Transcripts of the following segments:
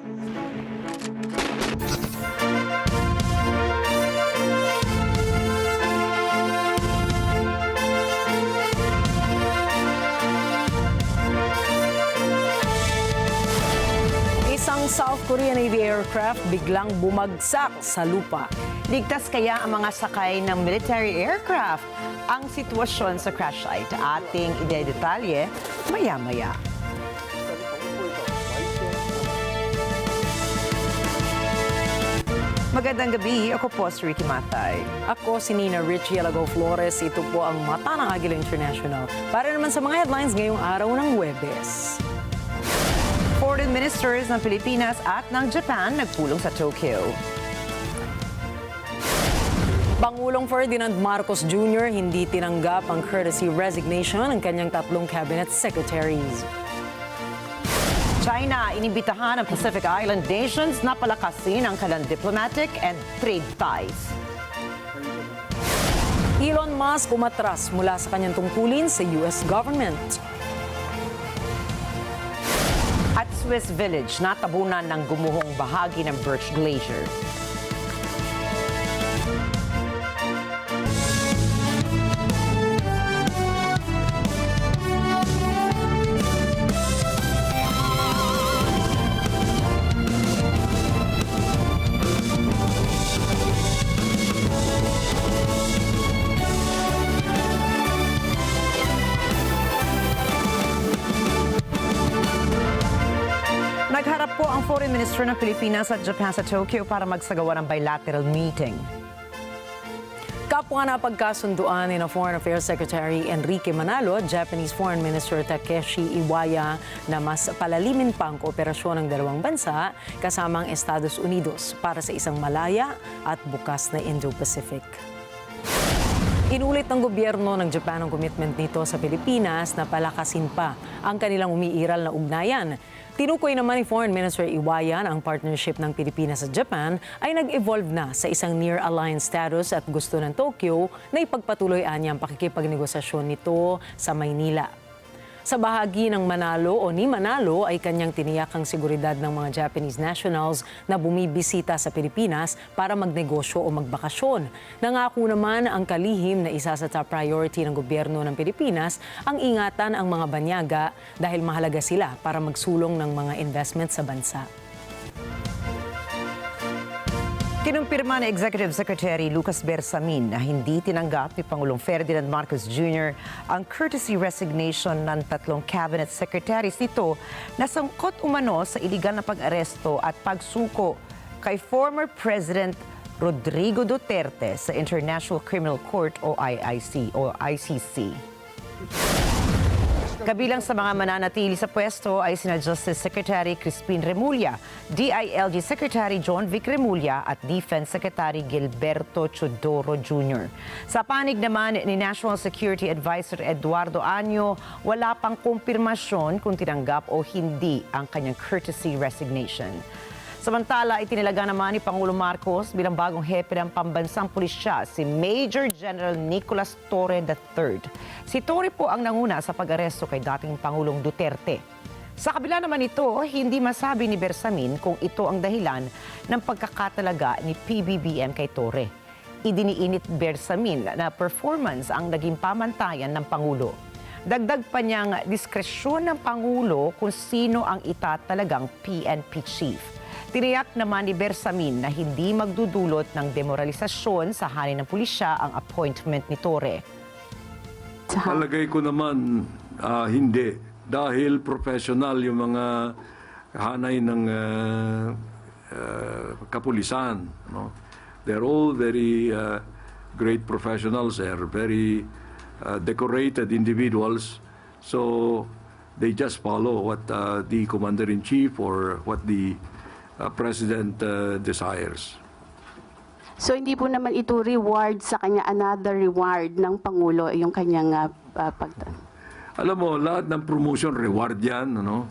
Isang South Korean Navy aircraft biglang bumagsak sa lupa. Ligtas kaya ang mga sakay ng military aircraft? Ang sitwasyon sa crash site ating idedetalye maya-maya. Magandang gabi, ako po si Rikki Mathay. Ako si Rikki Alagao Flores. Ito po ang mata ng Agila International. Para naman sa mga headlines ngayong araw ng Huwebes. Foreign ministers ng Pilipinas at ng Japan nagpulong sa Tokyo. Pangulong Ferdinand Marcos Jr. hindi tinanggap ang courtesy resignation ng kanyang 3 cabinet secretaries. China, inimbitahan ng Pacific Island nations na palakasin ang kanilang diplomatic and trade ties. Elon Musk umatras mula sa kanyang tungkulin sa US government. At Swiss Village, natabunan ng gumuhong bahagi ng Birch Glacier. Nagharap po ang Foreign Minister ng Pilipinas at Japan sa Tokyo para magsagawa ng bilateral meeting. Kapwa na pagkasunduan ni Foreign Affairs Secretary Enrique Manalo at Japanese Foreign Minister Takeshi Iwaya na mas palalimin pa ang kooperasyon ng dalawang bansa kasama ang Estados Unidos para sa isang malaya at bukas na Indo-Pacific. Inulit ng gobyerno ng Japan ang commitment nito sa Pilipinas na palakasin pa ang kanilang umiiral na ugnayan. Tinukoy naman ni Foreign Minister Iwaya na ang partnership ng Pilipinas at Japan ay nag-evolve na sa isang near alliance status at gusto ng Tokyo na ipagpatuloy niya ang pakikipagnegosasyon nito sa Maynila. Sa bahagi ng Manalo o ni Manalo ay kanyang tiniyak ang seguridad ng mga Japanese nationals na bumibisita sa Pilipinas para magnegosyo o magbakasyon. Nangako naman ang kalihim na isa sa top priority ng gobyerno ng Pilipinas ang ingatan ang mga banyaga dahil mahalaga sila para magsulong ng mga investment sa bansa. Kinumpirma ni Executive Secretary Lucas Bersamin na hindi tinanggap ni Pangulong Ferdinand Marcos Jr. ang courtesy resignation ng 3 cabinet secretaries nito na sangkot umano sa iligal na pag-aresto at pagsuko kay former President Rodrigo Duterte sa International Criminal Court o ICC. Kabilang sa mga mananatili sa pwesto ay sina Justice Secretary Crispin Remulla, DILG Secretary John Vic Remulla at Defense Secretary Gilberto Chodoro Jr. Sa panig naman ni National Security Advisor Eduardo Año, wala pang kumpirmasyon kung tinanggap o hindi ang kanyang courtesy resignation. Samantala, itinilaga naman ni Pangulong Marcos bilang bagong hepe ng pambansang pulisya si Major General Nicolas Torre III. Si Torre po ang nanguna sa pag-aresto kay dating Pangulong Duterte. Sa kabila naman ito, hindi masabi ni Bersamin kung ito ang dahilan ng pagkakatalaga ni PBBM kay Torre. Idiniinit Bersamin na performance ang naging pamantayan ng Pangulo. Dagdag pa niyang diskresyon ng Pangulo kung sino ang itatalagang PNP chief. Tiniyak naman ni Bersamin na hindi magdudulot ng demoralisasyon sa hanay ng pulisya ang appointment ni Torre. Palagay ko naman hindi dahil professional yung mga hanay ng kapulisan. No? They're all very great professionals. They're very decorated individuals. So they just follow what the commander-in-chief or what the President desires. So hindi po naman ito reward sa kanya, another reward ng Pangulo, yung kanyang Alam mo, lahat ng promotion reward yan, ano?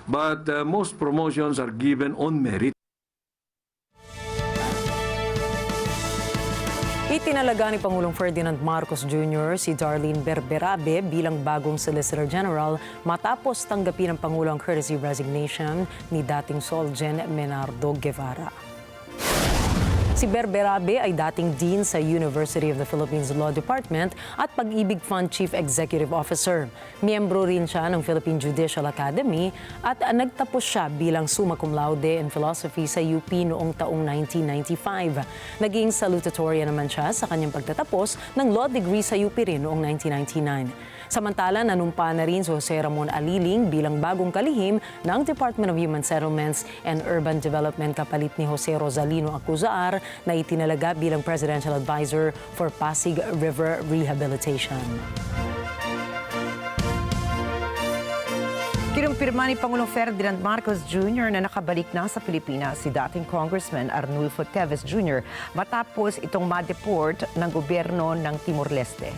But most promotions are given on merit. Itinalaga ni Pangulong Ferdinand Marcos Jr. si Darlene Berberabe bilang bagong Solicitor General matapos tanggapin ng Pangulo ang courtesy resignation ni dating Solgen Menardo Guevara. Si Berberabe ay dating Dean sa University of the Philippines Law Department at Pag-ibig Fund Chief Executive Officer. Miyembro rin siya ng Philippine Judicial Academy at nagtapos siya bilang summa cum laude in philosophy sa UP noong taong 1995. Naging salutatorian naman siya sa kanyang pagtatapos ng law degree sa UP rin noong 1999. Samantala, nanumpa na rin si Jose Ramon Aliling bilang bagong kalihim ng Department of Human Settlements and Urban Development kapalit ni Jose Rosalino Acuzar na itinalaga bilang Presidential Advisor for Pasig River Rehabilitation. Kinumpirma ni Pangulong Ferdinand Marcos Jr. na nakabalik na sa Pilipinas si dating Congressman Arnulfo Teves Jr. matapos itong ma-deport ng gobyerno ng Timor-Leste.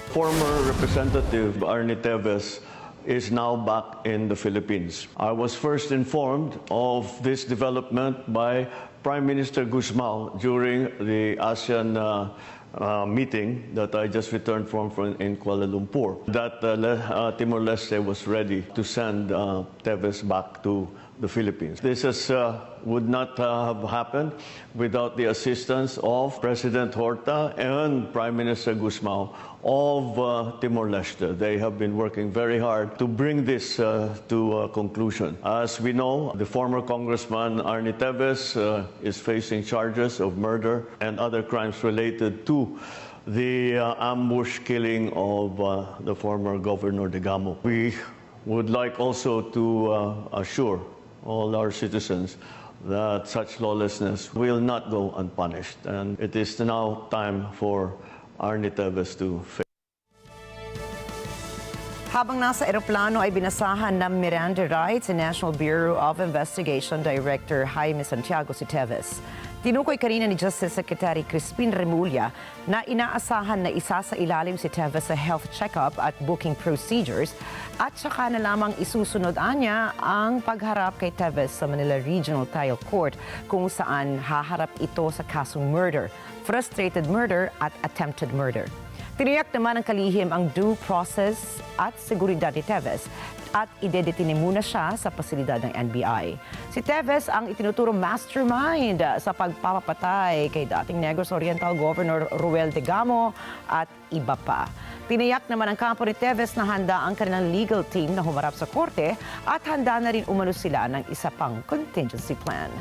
Former Representative Arnie Teves is now back in the Philippines. I was first informed of this development by Prime Minister Guzmao during the ASEAN meeting that I just returned from in Kuala Lumpur, that Timor-Leste was ready to send Teves back to the Philippines. This would not have happened without the assistance of President Horta and Prime Minister Guzmao of Timor-Leste. They have been working very hard to bring this to a conclusion. As we know, the former Congressman Arnie Teves is facing charges of murder and other crimes related to the ambush killing of the former Governor Degamo. We would like also to assure all our citizens that such lawlessness will not go unpunished. And it is now time for Arnie Teves to face. Habang nasa eroplano ay binasahan ng Miranda rights si National Bureau of Investigation Director Jaime Santiago si Teves. Tinukoy kanina ni Justice Secretary Crispin Remulla na inaasahan na isa sa ilalim si Teves sa health check-up at booking procedures at saka na lamang isusunod niya ang pagharap kay Teves sa Manila Regional Trial Court kung saan haharap ito sa kasong murder, frustrated murder at attempted murder. Tiniyak naman ng kalihim ang due process at seguridad ni Teves at idedetine muna siya sa pasilidad ng NBI. Si Teves ang itinuturong mastermind sa pagpapatay kay dating Negros Oriental Governor Ruel Degamo at iba pa. Tiniyak naman ang kampo ni Teves na handa ang kanilang legal team na humarap sa korte at handa na rin umano sila ng isa pang contingency plan.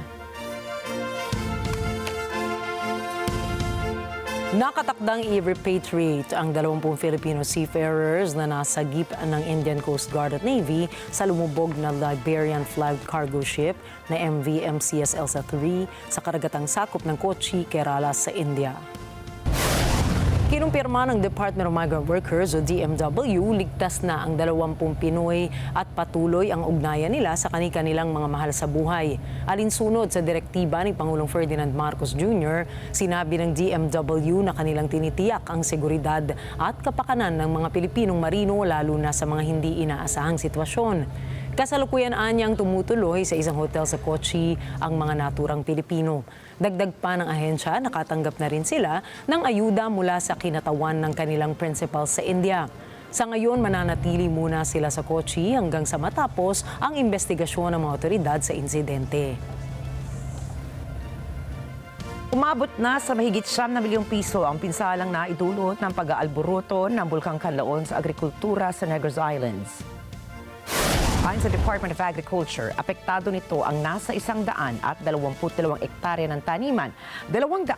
Nakatakdang i-repatriate ang 20 Filipino seafarers na nasagip ng Indian Coast Guard at Navy sa lumubog na Liberian flagged cargo ship na MV MCS Elsa III sa karagatang sakop ng Kochi, Kerala sa India. Kinumpirma ng Department of Migrant Workers o DMW, ligtas na ang 20 Pinoy at patuloy ang ugnayan nila sa kanilang mga mahal sa buhay. Alinsunod sa direktiba ni Pangulong Ferdinand Marcos Jr., sinabi ng DMW na kanilang tinitiyak ang seguridad at kapakanan ng mga Pilipinong marino lalo na sa mga hindi inaasahang sitwasyon. Kasalukuyan anyang tumutuloy sa isang hotel sa Kochi ang mga naturang Pilipino. Dagdag pa ng ahensya, nakatanggap na rin sila ng ayuda mula sa kinatawan ng kanilang principal sa India. Sa ngayon, mananatili muna sila sa Kochi hanggang sa matapos ang investigasyon ng mga otoridad sa insidente. Umabot na sa mahigit 9 na milyong piso ang pinsalang naidulot ng pag-aalburuto ng Bulkang Kanlaon sa agrikultura sa Negros Islands. Ayon sa Department of Agriculture, apektado nito ang nasa 122 ektarya ng taniman, 248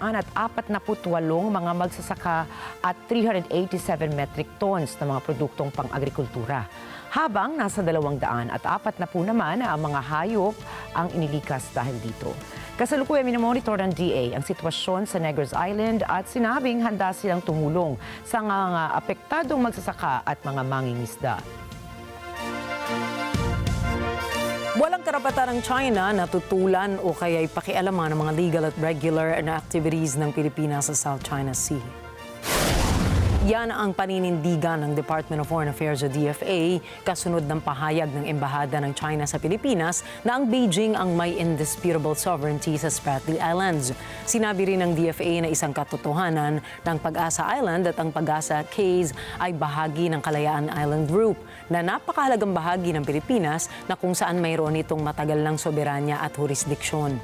mga magsasaka at 387 metric tons ng mga produktong pang-agrikultura. Habang nasa 240 naman ang mga hayop ang inilikas dahil dito. Kasalukuyan minomonitor ng DA ang sitwasyon sa Negros Island at sinabing handa silang tumulong sa mga apektadong magsasaka at mga mangingisda. Walang karapatan ng China na tutulan o kaya ipakialaman ng mga legal at regular na activities ng Pilipinas sa South China Sea. Yan ang paninindigan ng Department of Foreign Affairs o DFA kasunod ng pahayag ng Embahada ng China sa Pilipinas na ang Beijing ang may indisputable sovereignty sa Spratly Islands. Sinabi rin ng DFA na isang katotohanan ng Pag-asa Island at ang Pag-asa Cays ay bahagi ng Kalayaan Island Group na napakahalagang bahagi ng Pilipinas na kung saan mayroon itong matagal ng soberanya at jurisdiksyon.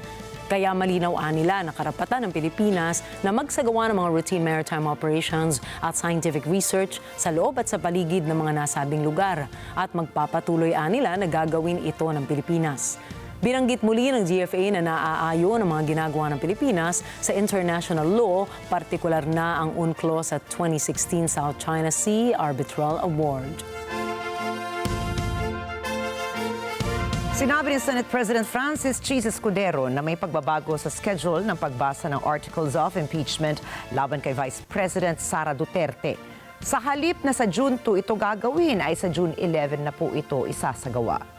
Kaya malinaw nila na karapatan ng Pilipinas na magsagawa ng mga routine maritime operations at scientific research sa loob at sa paligid ng mga nasabing lugar at magpapatuloy nila na gagawin ito ng Pilipinas. Binanggit muli ng GFA na naaayon ang mga ginagawa ng Pilipinas sa international law, partikular na ang UNCLOS at 2016 South China Sea Arbitral Award. Sinabi ni Senate President Francis Chis Escudero na may pagbabago sa schedule ng pagbasa ng Articles of Impeachment laban kay Vice President Sara Duterte. Sa halip na sa June 2 ito gagawin ay sa June 11 na po ito isasagawa.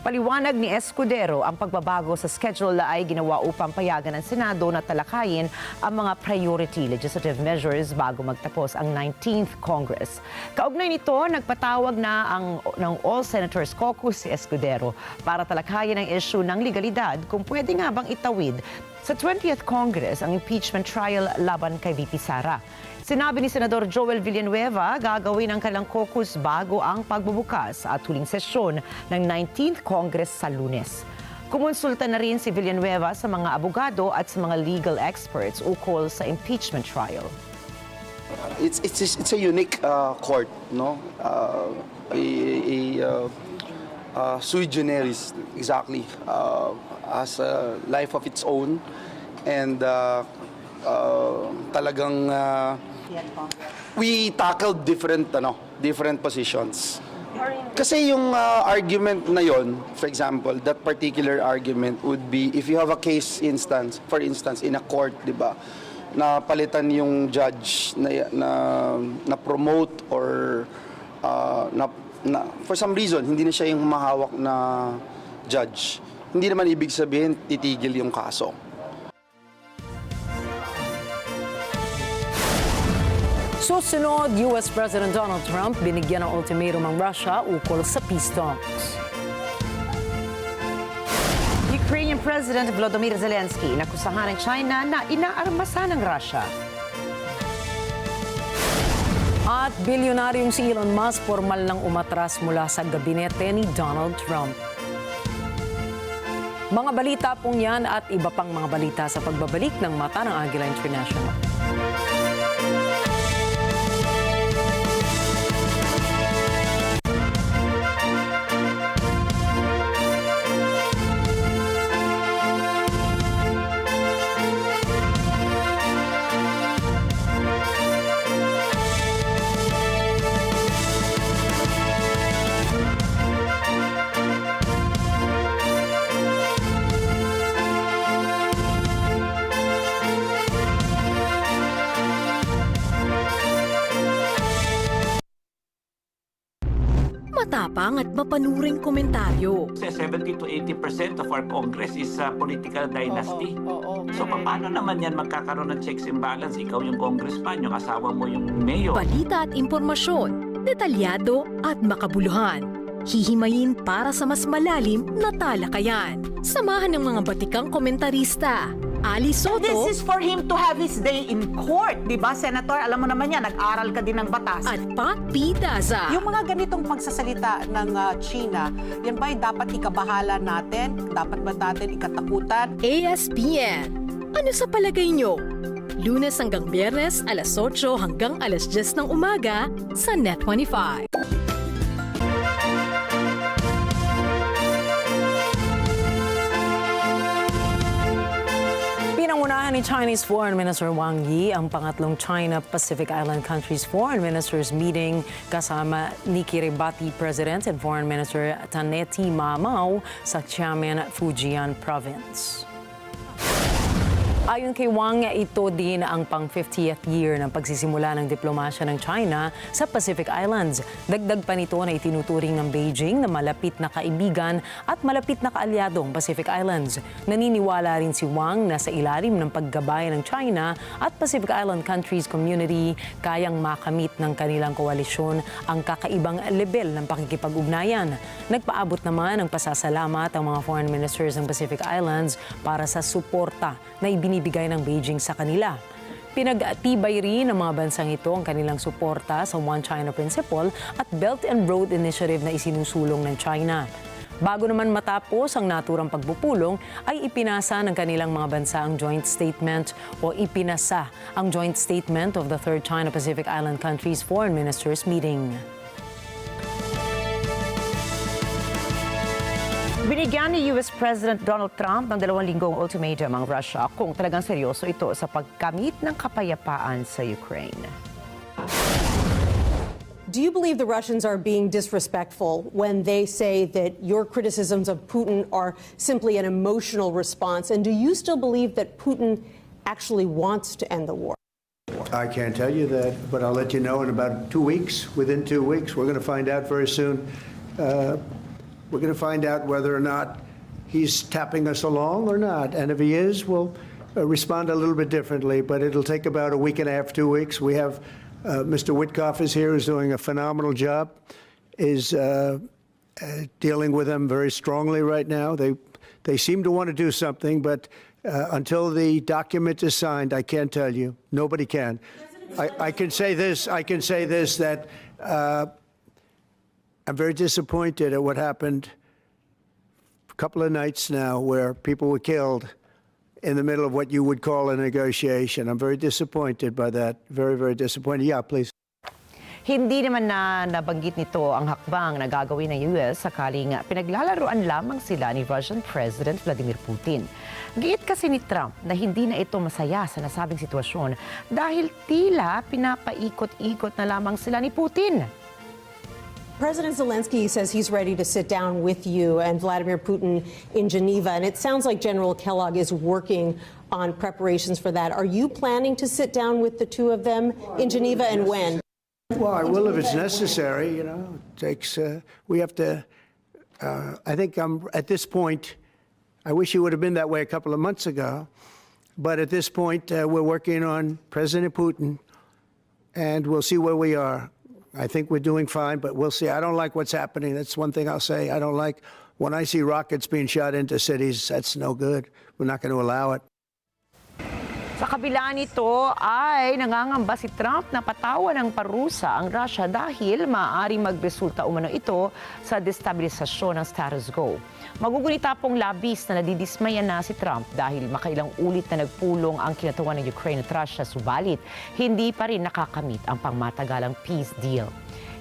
Paliwanag ni Escudero, ang pagbabago sa schedule ay ginawa upang payagan ng Senado na talakayin ang mga priority legislative measures bago magtapos ang 19th Congress. Kaugnay nito, nagpatawag na ng All Senators Caucus si Escudero para talakayin ang issue ng legalidad kung pwede nga bang itawid sa 20th Congress ang impeachment trial laban kay VP Sara. Sinabi ni Senador Joel Villanueva, gagawin ang kanilang caucus bago ang pagbubukas at huling sesyon ng 19th Congress sa Lunes. Kumonsulta na rin si Villanueva sa mga abogado at sa mga legal experts ukol sa impeachment trial. It's a unique court, no? Sui generis, exactly, has a life of its own, and talagang we tackled different positions. Kasi yung argument na yon, for example, that particular argument would be if you have a case instance, for instance, in a court, di ba, na palitan yung judge na promote or for some reason hindi na siya yung mahawak na judge. Hindi naman ibig sabihin titigil yung kaso. Susunod, US President Donald Trump binigyan ng ultimatum ang Russia ukol sa peace talks. Ukrainian President Volodymyr Zelensky inakusahan ng China na inaarmasan ng Russia. At bilyonaryong si Elon Musk formal nang umatras mula sa gabinete ni Donald Trump. Mga balita pong yan at iba pang mga balita sa pagbabalik ng Mata ng Agila International. Matapang at mapanuring komentaryo. 70 to 80% of our Congress is a political dynasty. So paano naman yan magkakaroon ng checks and balance? Ikaw yung congressman, yung asawa mo yung mayor. Balita at impormasyon, detalyado at makabuluhan. Hihimayin para sa mas malalim na talakayan. Samahan ng mga batikang komentarista. Ali Soto. This is for him to have his day in court, di ba, Senator? Alam mo naman yan, nag-aral ka din ng batas. At Pat P. Daza. Yung mga ganitong pagsasalita ng China, yan ba'y dapat ikabahala natin? Dapat ba natin ikatakutan? ASPN. Ano sa palagay nyo? Lunes hanggang Biyernes, alas 8 hanggang alas 10 ng umaga sa NET25. Pinangunahan ni Chinese Foreign Minister Wang Yi ang pangatlong China-Pacific Island countries foreign ministers meeting kasama ni Kiribati President and Foreign Minister Taneti Mamao sa Xiamen, Fujian Province. Ayon kay Wang, ito din ang pang-50th year ng pagsisimula ng diplomasya ng China sa Pacific Islands. Dagdag pa nito na itinuturing ng Beijing na malapit na kaibigan at malapit na kaalyadong Pacific Islands. Naniniwala rin si Wang na sa ilalim ng paggabay ng China at Pacific Island countries community, kayang makamit ng kanilang koalisyon ang kakaibang level ng pakikipag-ugnayan. Nagpaabot naman ng pasasalamat ang mga foreign ministers ng Pacific Islands para sa suporta na ibinibigay ng Beijing sa kanila. Pinag-atibay rin ng mga bansang ito ang kanilang suporta sa One China Principle at Belt and Road Initiative na isinusulong ng China. Bago naman matapos ang naturang pagpupulong, ay ipinasa ng kanilang mga bansa ang joint statement o ipinasa ang joint statement of the Third China-Pacific Island Countries Foreign Ministers Meeting. Binigyan ni US President Donald Trump ng 2 linggong ultimatum ang Russia kung talagang seryoso ito sa pagkamit ng kapayapaan sa Ukraine. Do you believe the Russians are being disrespectful when they say that your criticisms of Putin are simply an emotional response? And do you still believe that Putin actually wants to end the war? I can't tell you that, but I'll let you know in about 2 weeks. Within 2 weeks, we're going to find out very soon. We're going to find out whether or not he's tapping us along or not. And if he is, we'll respond a little bit differently. But it'll take about a week and a half, 2 weeks. We have Mr. Witkoff is here, who's doing a phenomenal job, is dealing with them very strongly right now. They seem to want to do something, but until the document is signed, I can't tell you. Nobody can. I can say this. I can say this, that I'm very disappointed at what happened a couple of nights now where people were killed in the middle of what you would call a negotiation. I'm very disappointed by that. Very, very disappointed. Yeah, please. Hindi naman na nabanggit nito ang hakbang na gagawin ng US sakaling pinaglalaroan lamang sila ni Russian President Vladimir Putin. Giit kasi ni Trump na hindi na ito masaya sa nasabing sitwasyon dahil tila pinapaikot-ikot na lamang sila ni Putin. President Zelensky says he's ready to sit down with you and Vladimir Putin in Geneva, and it sounds like General Kellogg is working on preparations for that. Are you planning to sit down with the two of them in Geneva, and when? Well, I will if it's necessary. You know, it takes. We have to. I think I'm at this point. I wish it would have been that way a couple of months ago, but at this point, we're working on President Putin, and we'll see where we are. I think we're doing fine, but we'll see. I don't like what's happening. That's one thing I'll say. I don't like when I see rockets being shot into cities. That's no good. We're not going to allow it. Sa kabila nito ay nangangamba si Trump na patawan ng parusa ang Russia dahil maaaring magresulta umano ito sa destabilisasyon ng status quo. Magugunita pong labis na nadidismaya na si Trump dahil makailang ulit na nagpulong ang kinatawan ng Ukraine at Russia, subalit hindi pa rin nakakamit ang pangmatagalang peace deal.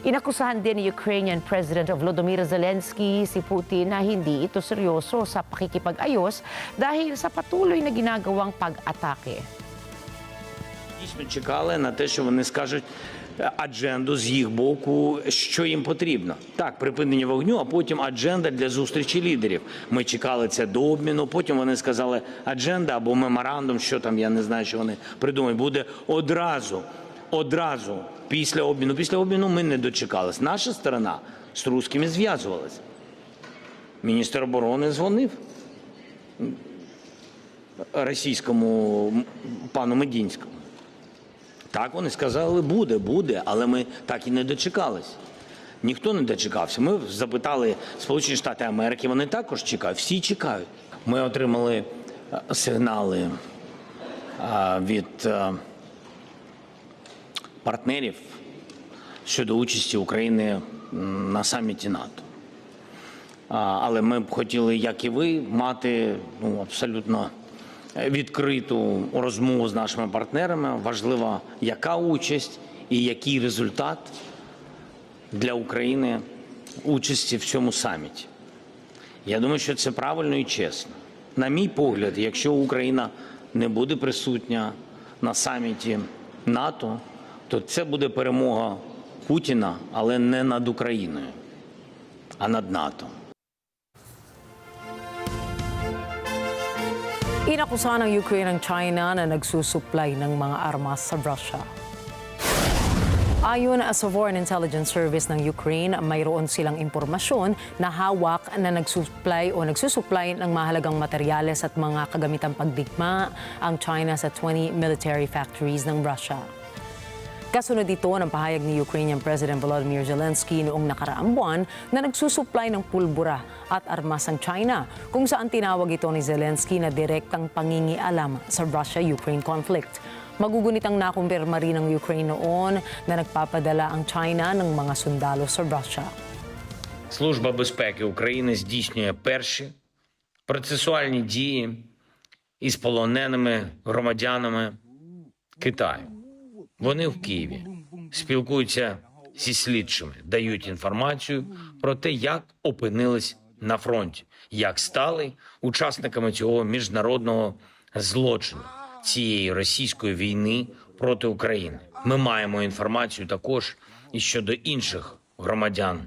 Inakusahan din ni Ukrainian President Volodymyr Zelensky si Putin na hindi ito seryoso sa pakikipag-ayos dahil sa patuloy na ginagawang pag-atake. Дійсно чекали на те, що вони скажуть адженду з їх боку, що їм потрібно. Так, припинення вогню, а потім адженда для зустрічі лідерів. Ми чекали це до обміну, потім вони сказали адженда або меморандум, що там, я не знаю, що вони придумають, буде одразу після обміну. Після обміну ми не дочекались. Наша сторона з русскими зв'язувалась. Міністр оборони дзвонив російському пану Медінському. Так, вони сказали, буде, але ми так і не дочекались. Ніхто не дочекався. Ми запитали Сполучені Штати Америки, вони також чекають, всі чекають. Ми отримали сигнали від партнерів щодо участі України на саміті НАТО. Але ми б хотіли, як і ви, мати абсолютно відкриту розмову з нашими партнерами. Важливо, яка участь і який результат для України участі в цьому саміті. Я думаю, що це правильно і чесно. На мій погляд, якщо Україна не буде присутня на саміті НАТО, то це буде перемога Путіна, але не над Україною, а над НАТО. Inakusahan ng Ukraine ang China na nagsusupply ng mga armas sa Russia. Ayon sa Foreign Intelligence Service ng Ukraine, mayroon silang impormasyon na hawak na nagsusupply ng mahalagang materyales at mga kagamitang pagdigma ang China sa 20 military factories ng Russia. Kasunod ito ng pahayag ni Ukrainian President Volodymyr Zelensky noong nakaraang buwan na nagsusupply ng pulbura at armas ang China, kung saan tinawag ito ni Zelensky na direktang pangingialam sa Russia-Ukraine conflict. Magugunitang nakumpirma rin ng Ukraine noon na nagpapadala ang China ng mga sundalo sa Russia. Служба безпеки України здійснює перші процесуальні дії із полоненими громадянами Китаю. Вони в Києві спілкуються зі слідчими, дають інформацію про те, як опинились на фронті, як стали учасниками цього міжнародного злочину, цієї російської війни проти України. Ми маємо інформацію також і щодо інших громадян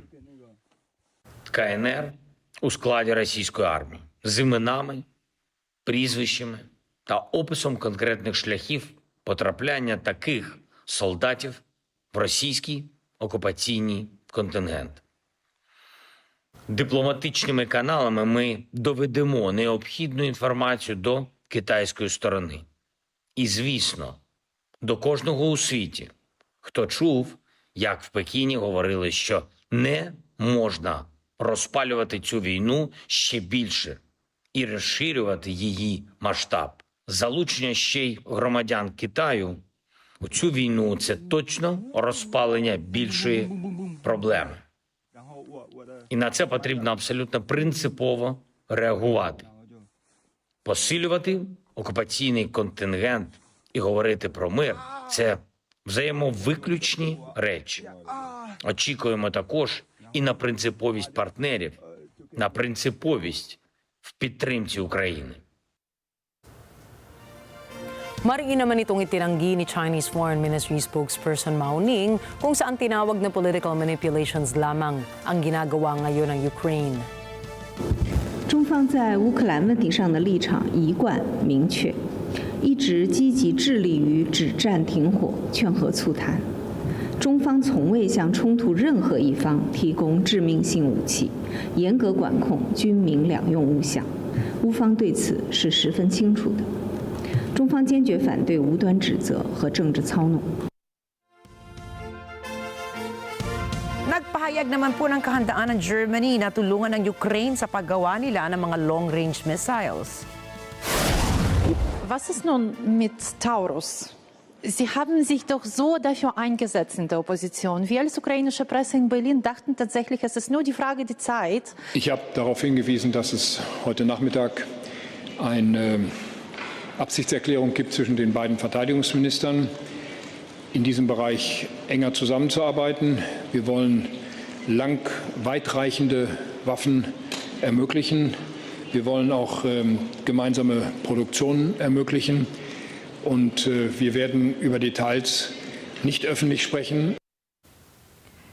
КНР у складі російської армії з іменами, прізвищами та описом конкретних шляхів потрапляння таких солдатів в російський окупаційний контингент. Дипломатичними каналами ми доведемо необхідну інформацію до китайської сторони. І, звісно, до кожного у світі, хто чув, як в Пекіні говорили, що не можна розпалювати цю війну ще більше і розширювати її масштаб. Залучення ще й громадян Китаю у цю війну – це точно розпалення більшої проблеми. І на це потрібно абсолютно принципово реагувати. Посилювати окупаційний контингент і говорити про мир – це взаємовиключні речі. Очікуємо також і на принциповість партнерів, на принциповість в підтримці України. Mariin naman itong itinanggi ni Chinese Foreign Ministry spokesperson Mao Ning kung saan tinawag na political manipulations lamang ang ginagawa ngayon ng Ukraine. 中方在乌克兰问题上的立场一贯明确，一直积极致力于止战停火、劝和促谈。中方从未向冲突任何一方提供致命性武器，严格管控军民两用物项。乌方对此是十分清楚的。中方坚决反对无端指责和政治操弄。 Nagpahayag naman po ng kahandaan ng Germany na tulungan ng Ukraine sa paggawa nila ng mga long-range missiles. Was ist nun mit Taurus? Sie haben sich doch so dafür eingesetzt in der Opposition. Wir als ukrainische Presse in Berlin dachten tatsächlich, es ist nur die Frage der Zeit. Ich habe darauf hingewiesen, dass es heute Nachmittag eine Absichtserklärung gibt zwischen den beiden Verteidigungsministern, in diesem Bereich enger zusammenzuarbeiten. Wir wollen weitreichende Waffen ermöglichen. Wir wollen auch gemeinsame Produktionen ermöglichen. Und wir werden über Details nicht öffentlich sprechen.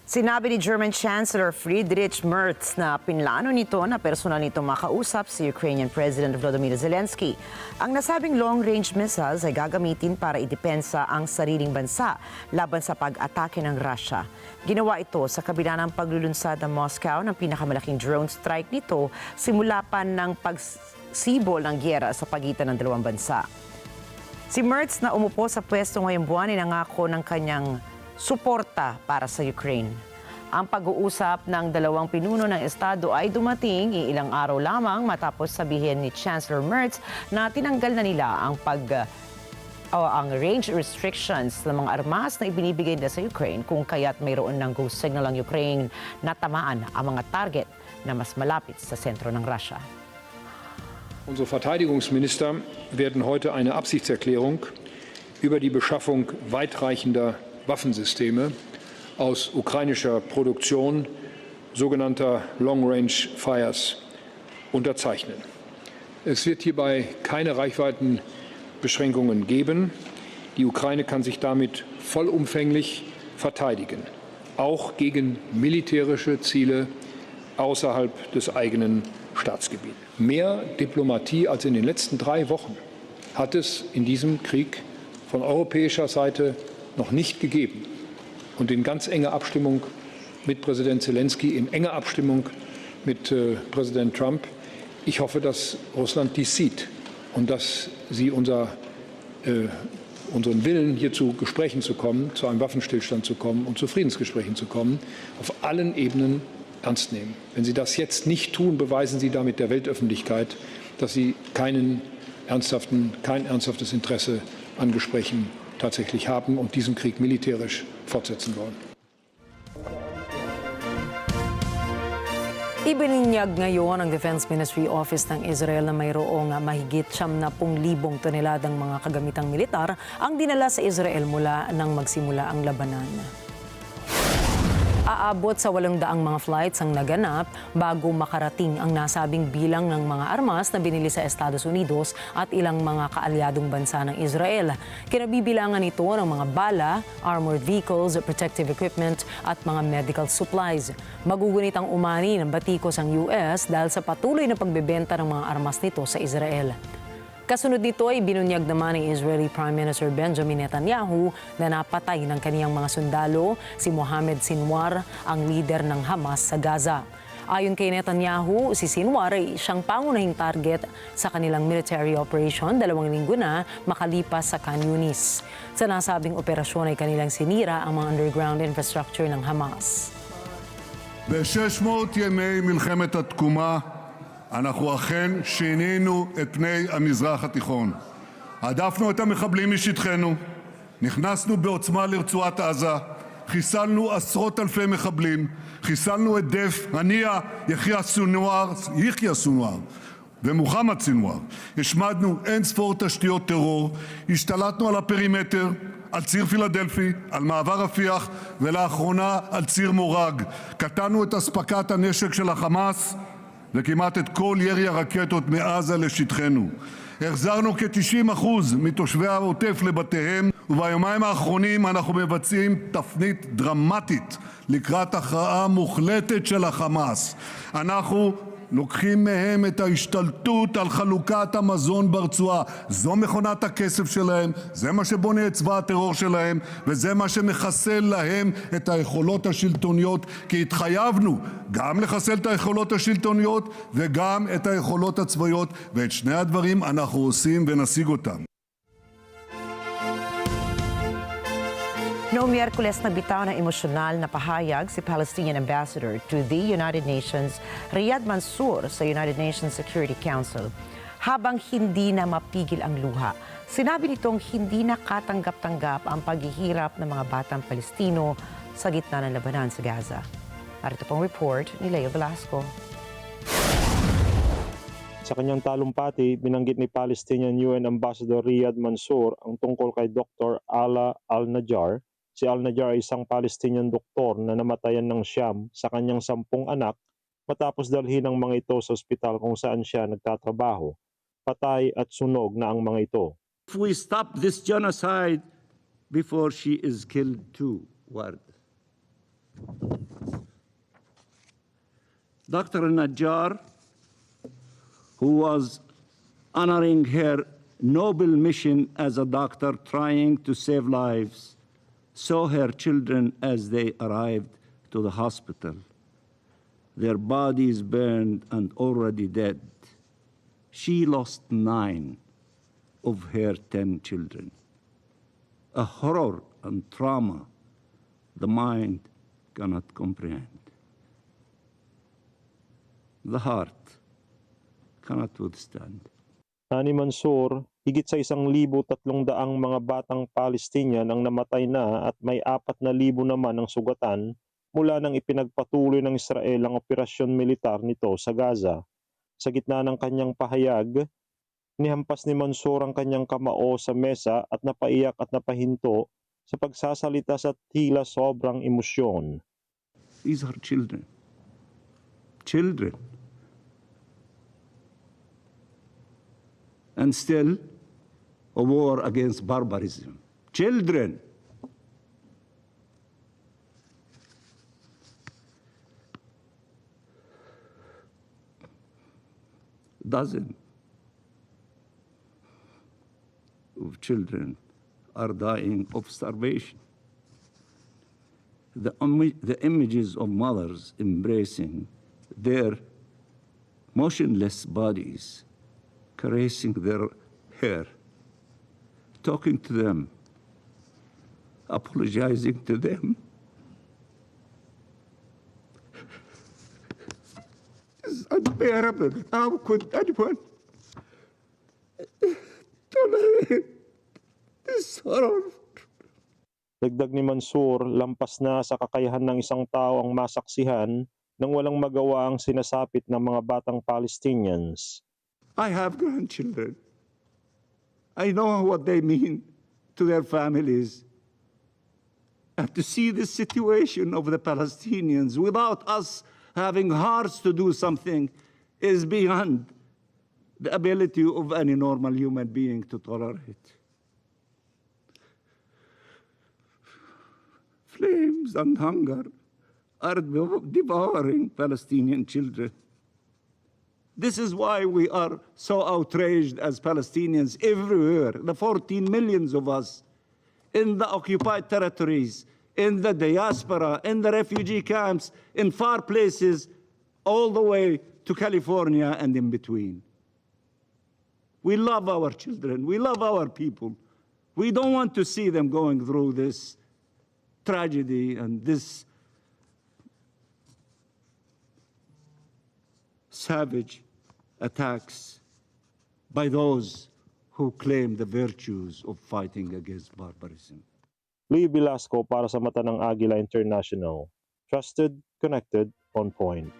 Sinabi ni German Chancellor Friedrich Merz na pinlano nito na personal nito makausap si Ukrainian President Volodymyr Zelensky. Ang nasabing long-range missiles ay gagamitin para idepensa ang sariling bansa laban sa pag-atake ng Russia. Ginawa ito sa kabila ng paglulunsad ng Moscow ng pinakamalaking drone strike nito simula pa ng pagsibol ng gyera sa pagitan ng dalawang bansa. Si Merz na umupo sa pwesto ngayong buwan ay nangako ng kanyang suporta para sa Ukraine. Ang pag-uusap ng dalawang pinuno ng Estado ay dumating ilang araw lamang matapos sabihin ni Chancellor Merz na tinanggal na nila ang range restrictions ng mga armas na ibinibigay nila sa Ukraine kung kaya't mayroon ng go signal ang Ukraine na tamaan ang mga target na mas malapit sa sentro ng Russia. Unsere Verteidigungsminister werden heute eine Absichtserklärung über die Beschaffung weitreichender Waffensysteme aus ukrainischer Produktion, sogenannter Long-Range Fires, unterzeichnen. Es wird hierbei keine Reichweitenbeschränkungen geben. Die Ukraine kann sich damit vollumfänglich verteidigen, auch gegen militärische Ziele außerhalb des eigenen Staatsgebiets. Mehr Diplomatie als in den letzten 3 Wochen hat es in diesem Krieg von europäischer Seite noch nicht gegeben. Und in ganz enger Abstimmung mit Präsident Zelensky, in enger Abstimmung mit Präsident Trump. Ich hoffe, dass Russland dies sieht und dass sie unseren Willen, hier zu Gesprächen zu kommen, zu einem Waffenstillstand zu kommen und zu Friedensgesprächen zu kommen, auf allen Ebenen ernst nehmen. Wenn Sie das jetzt nicht tun, beweisen Sie damit der Weltöffentlichkeit, dass Sie kein ernsthaftes Interesse an Gesprächen tatsächlich haben und diesen Krieg militärisch fortsetzen wollen. Ibininyag ngayon ng Defense Ministry Office ng Israel na mayroong mahigit 70,000 toneladang mga kagamitang militar ang dinala sa Israel mula nang magsimula ang labanan. Aabot sa 800 mga flights ang naganap bago makarating ang nasabing bilang ng mga armas na binili sa Estados Unidos at ilang mga kaalyadong bansa ng Israel. Kinabibilangan ito ng mga bala, armored vehicles, protective equipment at mga medical supplies. Magugunit ang umani ng batikos ang US dahil sa patuloy na pagbebenta ng mga armas nito sa Israel. Kasunod nito ay binunyag naman ni Israeli Prime Minister Benjamin Netanyahu na napatay ng kaniyang mga sundalo si Mohammed Sinwar, ang leader ng Hamas sa Gaza. Ayon kay Netanyahu, si Sinwar ay siyang pangunahing target sa kanilang military operation 2 linggo na makalipas sa Khan Yunis. Sa nasabing operasyon ay kanilang sinira ang mga underground infrastructure ng Hamas. ב-600 ימי מלחמת התקומה אנחנו אכן שינינו את פני המזרח התיכון. הדפנו את המחבלים משטחנו, נכנסנו בעוצמה לרצועת עזה, חיסלנו עשרות אלפי מחבלים, חיסלנו את דף, הנייה, יחיא סנואר ומוחמד סנואר. השמדנו אין ספור תשתיות טרור, השתלטנו על הפרימטר, על ציר פילדלפי, על מעבר רפיח ולאחרונה על ציר מורג. קטענו את אספקת הנשק של החמאס וכמעט את כל ירי הרקטות מעזה לשטחנו. החזרנו כ-90% מתושבי העוטף לבתיהם, וביומיים האחרונים אנחנו מבצעים תפנית דרמטית לקראת הכרעה מוחלטת של החמאס. אנחנו לוקחים מהם את ההשתלטות על חלוקת המזון ברצועה. זו מכונת הכסף שלהם, זה מה שבונה את צבא הטרור שלהם, וזה מה שמחסל להם את היכולות השלטוניות, כי התחייבנו גם לחסל את היכולות השלטוניות וגם את היכולות הצבאיות, ואת שני הדברים אנחנו עושים ונשיג אותם. Noong Miyerkules, nagbitaw ng emosyonal na pahayag si Palestinian Ambassador to the United Nations, Riyad Mansour, sa United Nations Security Council. Habang hindi na mapigil ang luha, sinabi nitong hindi na katanggap-tanggap ang paghihirap ng mga batang Palestino sa gitna ng labanan sa Gaza. Narito pong report ni Leo Velasco. Sa kanyang talumpati, binanggit ni Palestinian UN Ambassador Riyad Mansour ang tungkol kay Dr. Ala Al-Najjar. Si Al-Najjar ay isang Palestinian doktor na namatayan ng siyam sa kanyang 10 anak matapos dalhin ang mga ito sa ospital kung saan siya nagtatrabaho. Patay at sunog na ang mga ito. If we stop this genocide before she is killed too, Ward. Dr. Najjar, who was honoring her noble mission as a doctor trying to save lives, saw her children as they arrived to the hospital. Their bodies burned and already dead. She lost 9 of her 10 children. A horror and trauma the mind cannot comprehend. The heart cannot withstand. Ani Mansour, higit sa 1,300 mga batang Palestinian ang namatay na at may 4,000 naman ang sugatan mula nang ipinagpatuloy ng Israel ang operasyon militar nito sa Gaza. Sa gitna ng kanyang pahayag, nihampas ni Mansour ang kanyang kamao sa mesa at napaiyak at napahinto sa pagsasalita sa tila sobrang emosyon. These are children. Children. And still, a war against barbarism. Children. dozens of children are dying of starvation. The images of mothers embracing their motionless bodies, caressing their hair, talking to them, apologizing to them. It's unbearable. How could anyone tolerate this horror? Dagdag ni Mansour, lampas na sa kakayahan ng isang tao ang masaksihan nang walang magawa ang sinasapit ng mga batang Palestinians. I have grandchildren. I know what they mean to their families. And to see the situation of the Palestinians without us having hearts to do something is beyond the ability of any normal human being to tolerate. Flames and hunger are devouring Palestinian children. This is why we are so outraged as Palestinians everywhere, the 14 millions of us in the occupied territories, in the diaspora, in the refugee camps, in far places, all the way to California and in between. We love our children. We love our people. We don't want to see them going through this tragedy and this savage attacks by those who claim the virtues of fighting against barbarism. Lee Velasco para sa Mata ng Agila International. Trusted, connected, on point.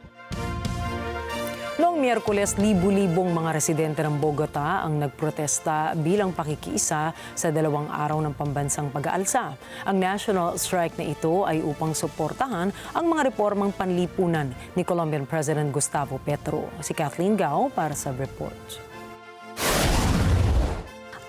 Noong Miyerkules, libu-libong mga residente ng Bogota ang nagprotesta bilang pakikiisa sa 2 araw ng pambansang pag-aalsa. Ang national strike na ito ay upang suportahan ang mga reformang panlipunan ni Colombian President Gustavo Petro. Si Kathleen Gao para sa report.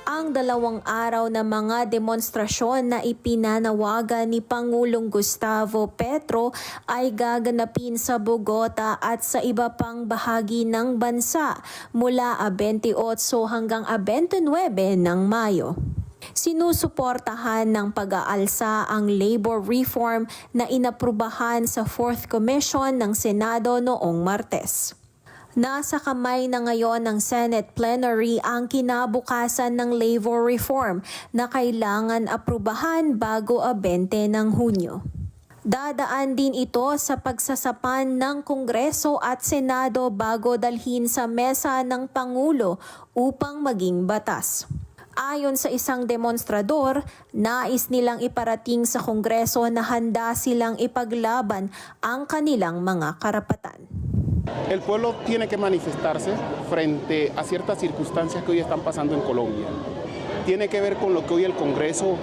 Ang 2 araw na mga demonstrasyon na ipinanawagan ni Pangulong Gustavo Petro ay gaganapin sa Bogota at sa iba pang bahagi ng bansa mula 28 hanggang 29 ng Mayo. Sinusuportahan ng pag-aalsa ang labor reform na inaprubahan sa 4th Commission ng Senado noong Martes. Nasa kamay na ngayon ng Senate plenary ang kinabukasan ng labor reform na kailangan aprubahan bago 20 ng Hunyo. Dadaan din ito sa pagsasapan ng Kongreso at Senado bago dalhin sa mesa ng Pangulo upang maging batas. Ayon sa isang demonstrador, nais nilang iparating sa Kongreso na handa silang ipaglaban ang kanilang mga karapatan. El pueblo tiene que manifestarse frente a ciertas circunstancias que hoy están pasando en Colombia. Tiene que ver con lo que hoy el Congreso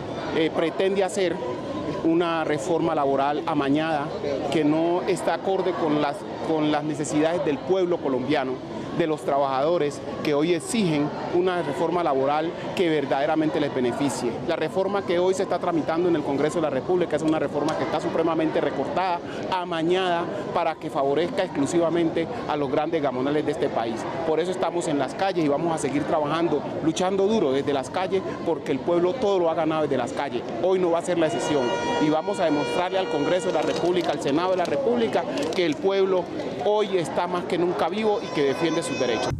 pretende hacer, una reforma laboral amañada que no está acorde con las necesidades del pueblo colombiano, de los trabajadores que hoy exigen una reforma laboral que verdaderamente les beneficie. La reforma que hoy se está tramitando en el Congreso de la República es una reforma que está supremamente recortada, amañada, para que favorezca exclusivamente a los grandes gamonales de este país. Por eso estamos en las calles y vamos a seguir trabajando, luchando duro desde las calles, porque el pueblo todo lo ha ganado desde las calles. Hoy no va a ser la excepción y vamos a demostrarle al Congreso de la República, al Senado de la República, que el pueblo hoy está más que nunca vivo y que defiende sus derechos.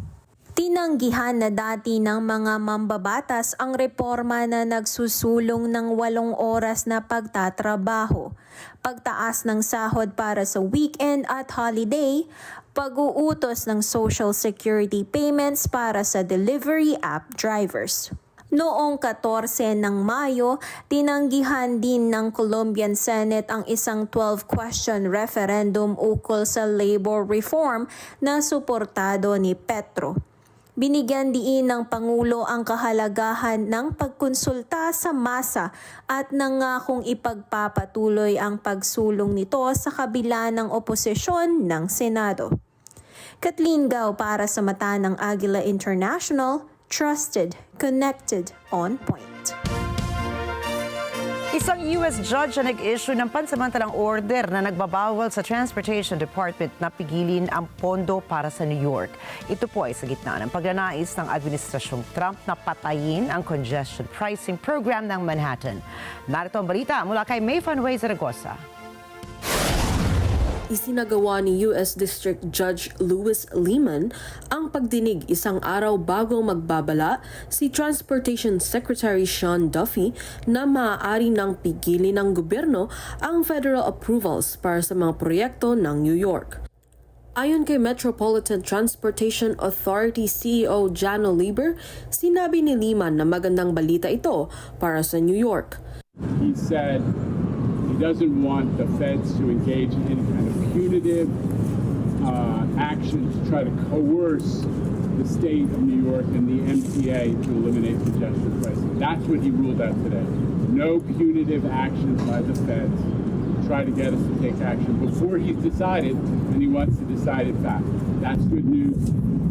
Tinanggihan na dati ng mga mambabatas ang reforma na nagsusulong ng 8 oras na pagtatrabaho, pagtaas ng sahod para sa weekend at holiday, pag-uutos ng Social Security payments para sa delivery app drivers. Noong 14 ng Mayo, tinanggihan din ng Colombian Senate ang isang 12-question referendum ukol sa labor reform na suportado ni Petro. Binigyan diin ng Pangulo ang kahalagahan ng pagkonsulta sa masa at nangakong ipagpapatuloy ang pagsulong nito sa kabila ng oposisyon ng Senado. Kathleen Gao para sa Mata ng Agila International, trusted, connected, on point. Isang U.S. judge na nag-issue ng pansamantalang order na nagbabawal sa Transportation Department na pigilin ang pondo para sa New York. Ito po ay sa gitna ng pagnanais ng Administrasyong Trump na patayin ang Congestion Pricing program ng Manhattan. Narito ang balita mula kay Mayfan Zaragoza. Isinagawa ni U.S. District Judge Louis Leman ang pagdinig isang araw bago magbabala si Transportation Secretary Sean Duffy na maaari nang pigilin ng gobyerno ang federal approvals para sa mga proyekto ng New York. Ayon kay Metropolitan Transportation Authority CEO Jano Lieber, sinabi ni Leman na magandang balita ito para sa New York. He said he doesn't want the feds to engage in any kind of punitive action to try to coerce the state of New York and the MTA to eliminate congestion pricing. That's what he ruled out today. No punitive actions by the feds to try to get us to take action before he's decided, and he wants to decide it fast. That's good news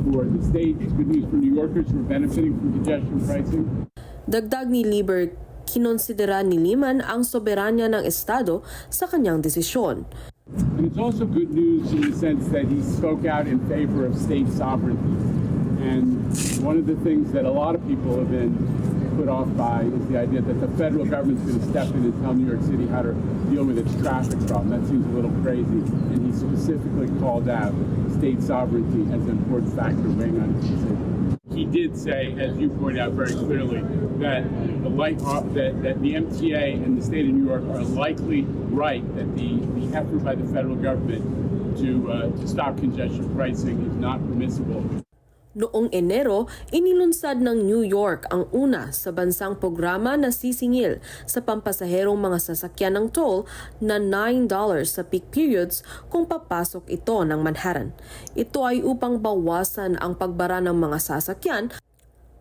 for the state. It's good news for New Yorkers who are benefiting from congestion pricing. Dagdag ni Lieber, kinonsidera ni Leman ang soberanya ng Estado sa kanyang desisyon. And it's also good news in the sense that he spoke out in favor of state sovereignty. And one of the things that a lot of people have been put off by is the idea that the federal government's going to step in and tell New York City how to deal with its traffic problem. That seems a little crazy. And he specifically called out state sovereignty as an important factor weighing on his decision. He did say, as you pointed out very clearly, that the MTA and the state of New York are likely right that the effort by the federal government to stop congestion pricing is not permissible. Noong Enero, inilunsad ng New York ang una sa bansang programa na sisingil sa pampasaherong mga sasakyan ng toll na $9 sa peak periods kung papasok ito ng Manhattan. Ito ay upang bawasan ang pagbara ng mga sasakyan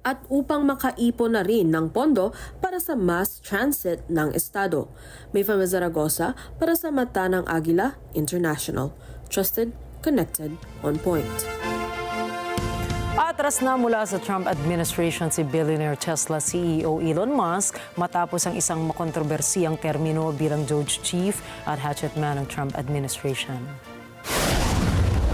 at upang makaipon na rin ng pondo para sa mass transit ng estado. Mayfan Zaragoza para sa mata ng Agila International. Trusted, connected, on point. Atras na mula sa Trump administration si billionaire Tesla CEO Elon Musk matapos ang isang makontrobersiyang termino bilang Doge Chief at hatchet man ng Trump administration.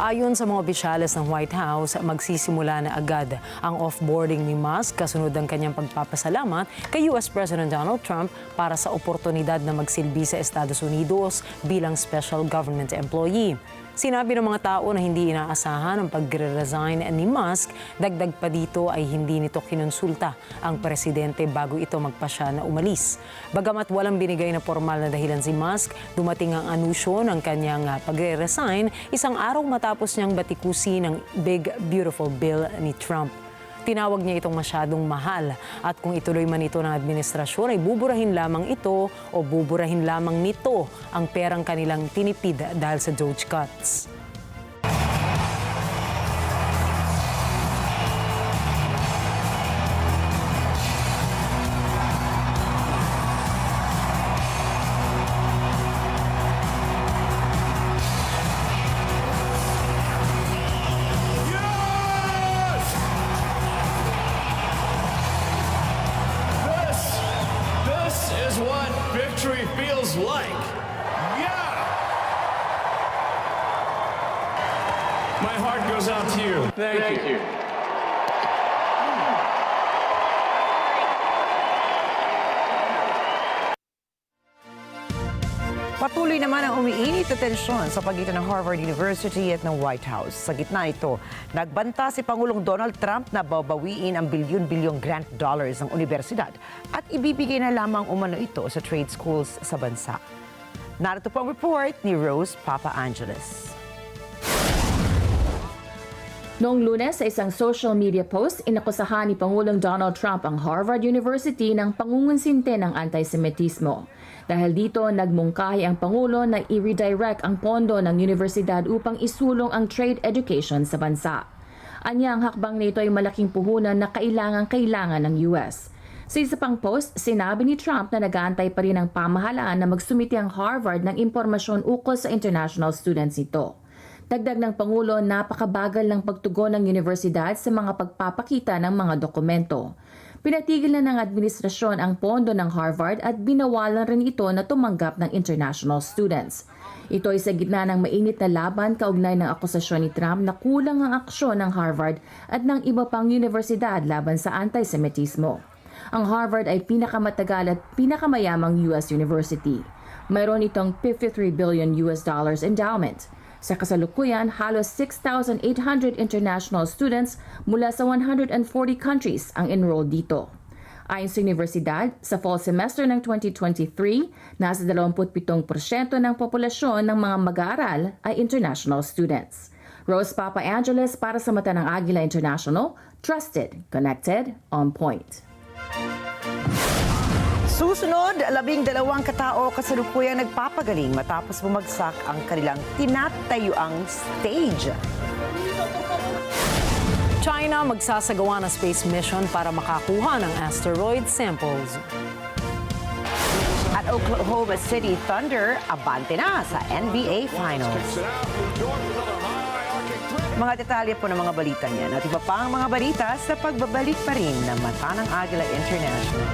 Ayon sa mga opisyales ng White House, magsisimula na agad ang offboarding ni Musk kasunod ang kanyang pagpapasalamat kay US President Donald Trump para sa oportunidad na magsilbi sa Estados Unidos bilang special government employee. Sinabi ng mga tao na hindi inaasahan ang pagre-resign ni Musk, dagdag pa dito ay hindi nito kinonsulta ang presidente bago ito magpasya na umalis. Bagamat walang binigay na formal na dahilan si Musk, dumating ang anusyo ng kanyang pagre-resign isang araw matapos niyang batikusin ang Big Beautiful Bill ni Trump. Tinawag niya itong masyadong mahal at kung ituloy man ito ng administrasyon ay buburahin lamang ito o buburahin lamang nito ang perang kanilang tinipid dahil sa Doge cuts. Feels like. Yeah! My heart goes out to you. Thank you. Patuloy naman ang umiinit na tensyon sa pagitan ng Harvard University at ng White House. Sa gitna ito, nagbanta si Pangulong Donald Trump na babawiin ang bilyon-bilyong grant dollars ng universidad at ibibigay na lamang umano ito sa trade schools sa bansa. Narito po ang report ni Rose Papa Angeles. Noong Lunes sa isang social media post, inakusahan ni Pangulong Donald Trump ang Harvard University ng pangungunsinte ng antisemitismo. Dahil dito, nagmungkahi ang Pangulo na i-redirect ang pondo ng universidad upang isulong ang trade education sa bansa. Anya, ang hakbang nito ay malaking puhunan na kailangan ng US. Sa isa pang post, sinabi ni Trump na nag-aantay pa rin ang pamahalaan na magsumiti ang Harvard ng impormasyon ukol sa international students nito. Dagdag ng Pangulo, napakabagal ng pagtugon ng universidad sa mga pagpapakita ng mga dokumento. Pinatigil na ng administrasyon ang pondo ng Harvard at binawalan rin ito na tumanggap ng international students. Ito ay sa gitna ng mainit na laban kaugnay ng akusasyon ni Trump na kulang ang aksyon ng Harvard at ng iba pang universidad laban sa antisemitismo. Ang Harvard ay pinakamatagal at pinakamayamang US university. Mayroon itong $53 billion endowment. Sa kasalukuyan, halos 6,800 international students mula sa 140 countries ang enrolled dito. Ayon sa universidad, sa fall semester ng 2023, nasa 27% ng populasyon ng mga mag-aaral ay international students. Rose Papa Angeles para sa mata ng Agila International, trusted, connected, on point. Susunod, 12 katao kasalukuyang nagpapagaling matapos bumagsak ang kanilang tinatayuang stage. China magsasagawa ng space mission para makakuha ng asteroid samples. At Oklahoma City Thunder, abante na sa NBA Finals. Mga detalye po ng mga balita niyan at iba pang mga balita sa pagbabalik pa rin ng Mata ng Agila International.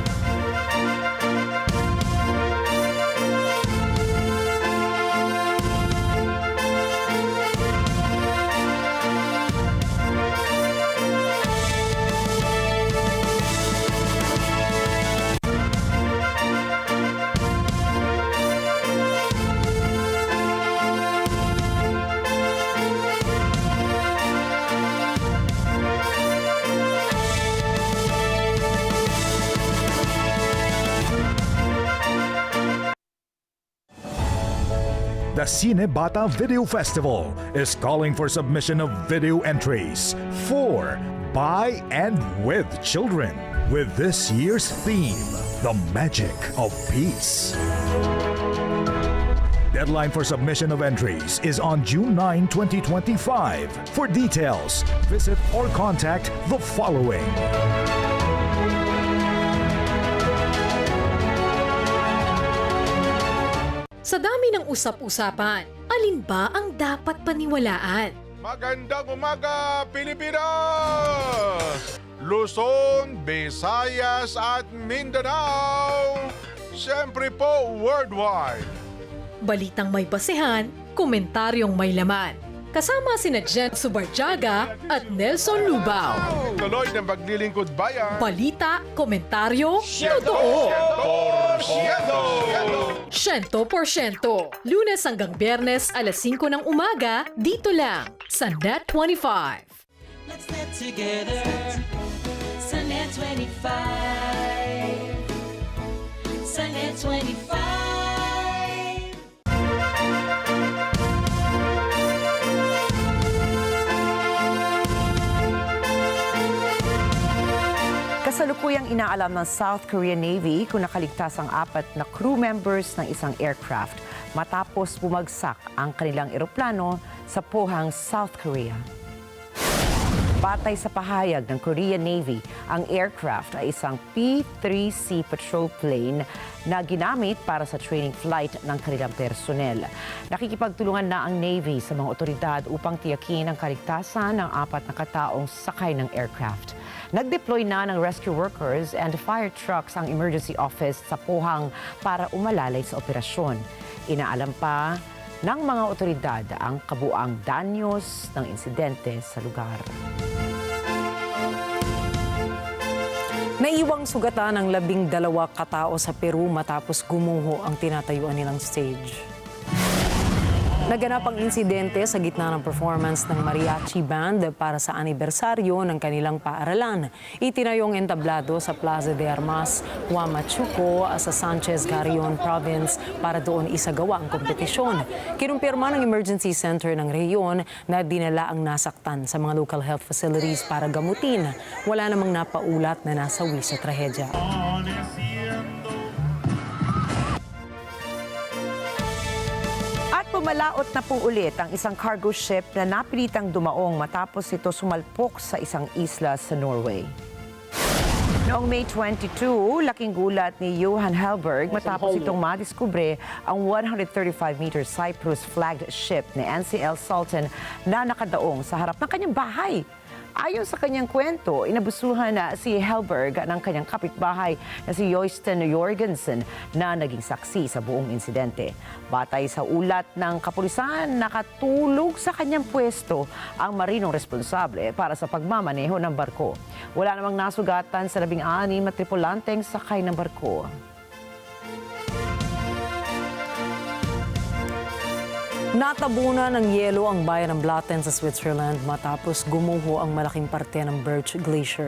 The Cine Bata Video Festival is calling for submission of video entries for, by, and with children, with this year's theme, The Magic of Peace. Deadline for submission of entries is on June 9, 2025. For details, visit or contact the following. Sa dami ng usap-usapan, alin ba ang dapat paniwalaan? Magandang umaga, Pilipinas! Luzon, Visayas at Mindanao. Siyempre po, worldwide. Balitang may basehan, komentaryong may laman. Kasama sina Jen Subarjaga at Nelson Lubao. Tuloy ng paglilingkod bayan. Balita, komentaryo, totoo. 100%. Lunes hanggang Biyernes, alas 5 ng umaga, dito lang sa NET25. Let's net together sa NET25. Sa NET25. Kasalukuyang inaalam ng South Korean Navy kung nakaligtas ang 4 na crew members ng isang aircraft matapos bumagsak ang kanilang eroplano sa Pohang, South Korea. Batay sa pahayag ng Korean Navy, ang aircraft ay isang P-3C patrol plane na ginamit para sa training flight ng kanilang personnel. Nakikipagtulungan na ang Navy sa mga otoridad upang tiyakin ang kaligtasan ng 4 na kataong sakay ng aircraft. Nag-deploy na ng rescue workers and fire trucks ang emergency office sa Pohang para umalalay sa operasyon. Inaalam pa ng mga otoridad ang kabuang danyos ng insidente sa lugar. Naiwang sugatan ng 12 katao sa Peru matapos gumuho ang tinatayuan nilang stage. Naganap ang insidente sa gitna ng performance ng mariachi band para sa anibersaryo ng kanilang paaralan. Itinayong entablado sa Plaza de Armas, Huamachuco sa Sanchez Carrion Province para doon isagawa ang kompetisyon. Kinumpirma ng Emergency Center ng rehiyon na dinala ang nasaktan sa mga local health facilities para gamutin. Wala namang napaulat na nasawi sa trahedya. Pumalaot na po ulit ang isang cargo ship na napilitang dumaong matapos ito sumalpok sa isang isla sa Norway. Noong May 22, laking gulat ni Johan Helberg matapos itong madiskubre ang 135-meter Cyprus-flagged ship ni NCL Sultan na nakadaong sa harap ng kanyang bahay. Ayon sa kanyang kwento, inabusuhan na si Helberg ng kanyang kapitbahay na si Joysten Jorgensen na naging saksi sa buong insidente. Batay sa ulat ng kapulisan, nakatulog sa kanyang pwesto ang marinong responsable para sa pagmamaneho ng barko. Wala namang nasugatan sa 16 na tripulanteng sakay ng barko. Natabunan ng yelo ang bayan ng Blatten sa Switzerland matapos gumuho ang malaking parte ng Birch Glacier.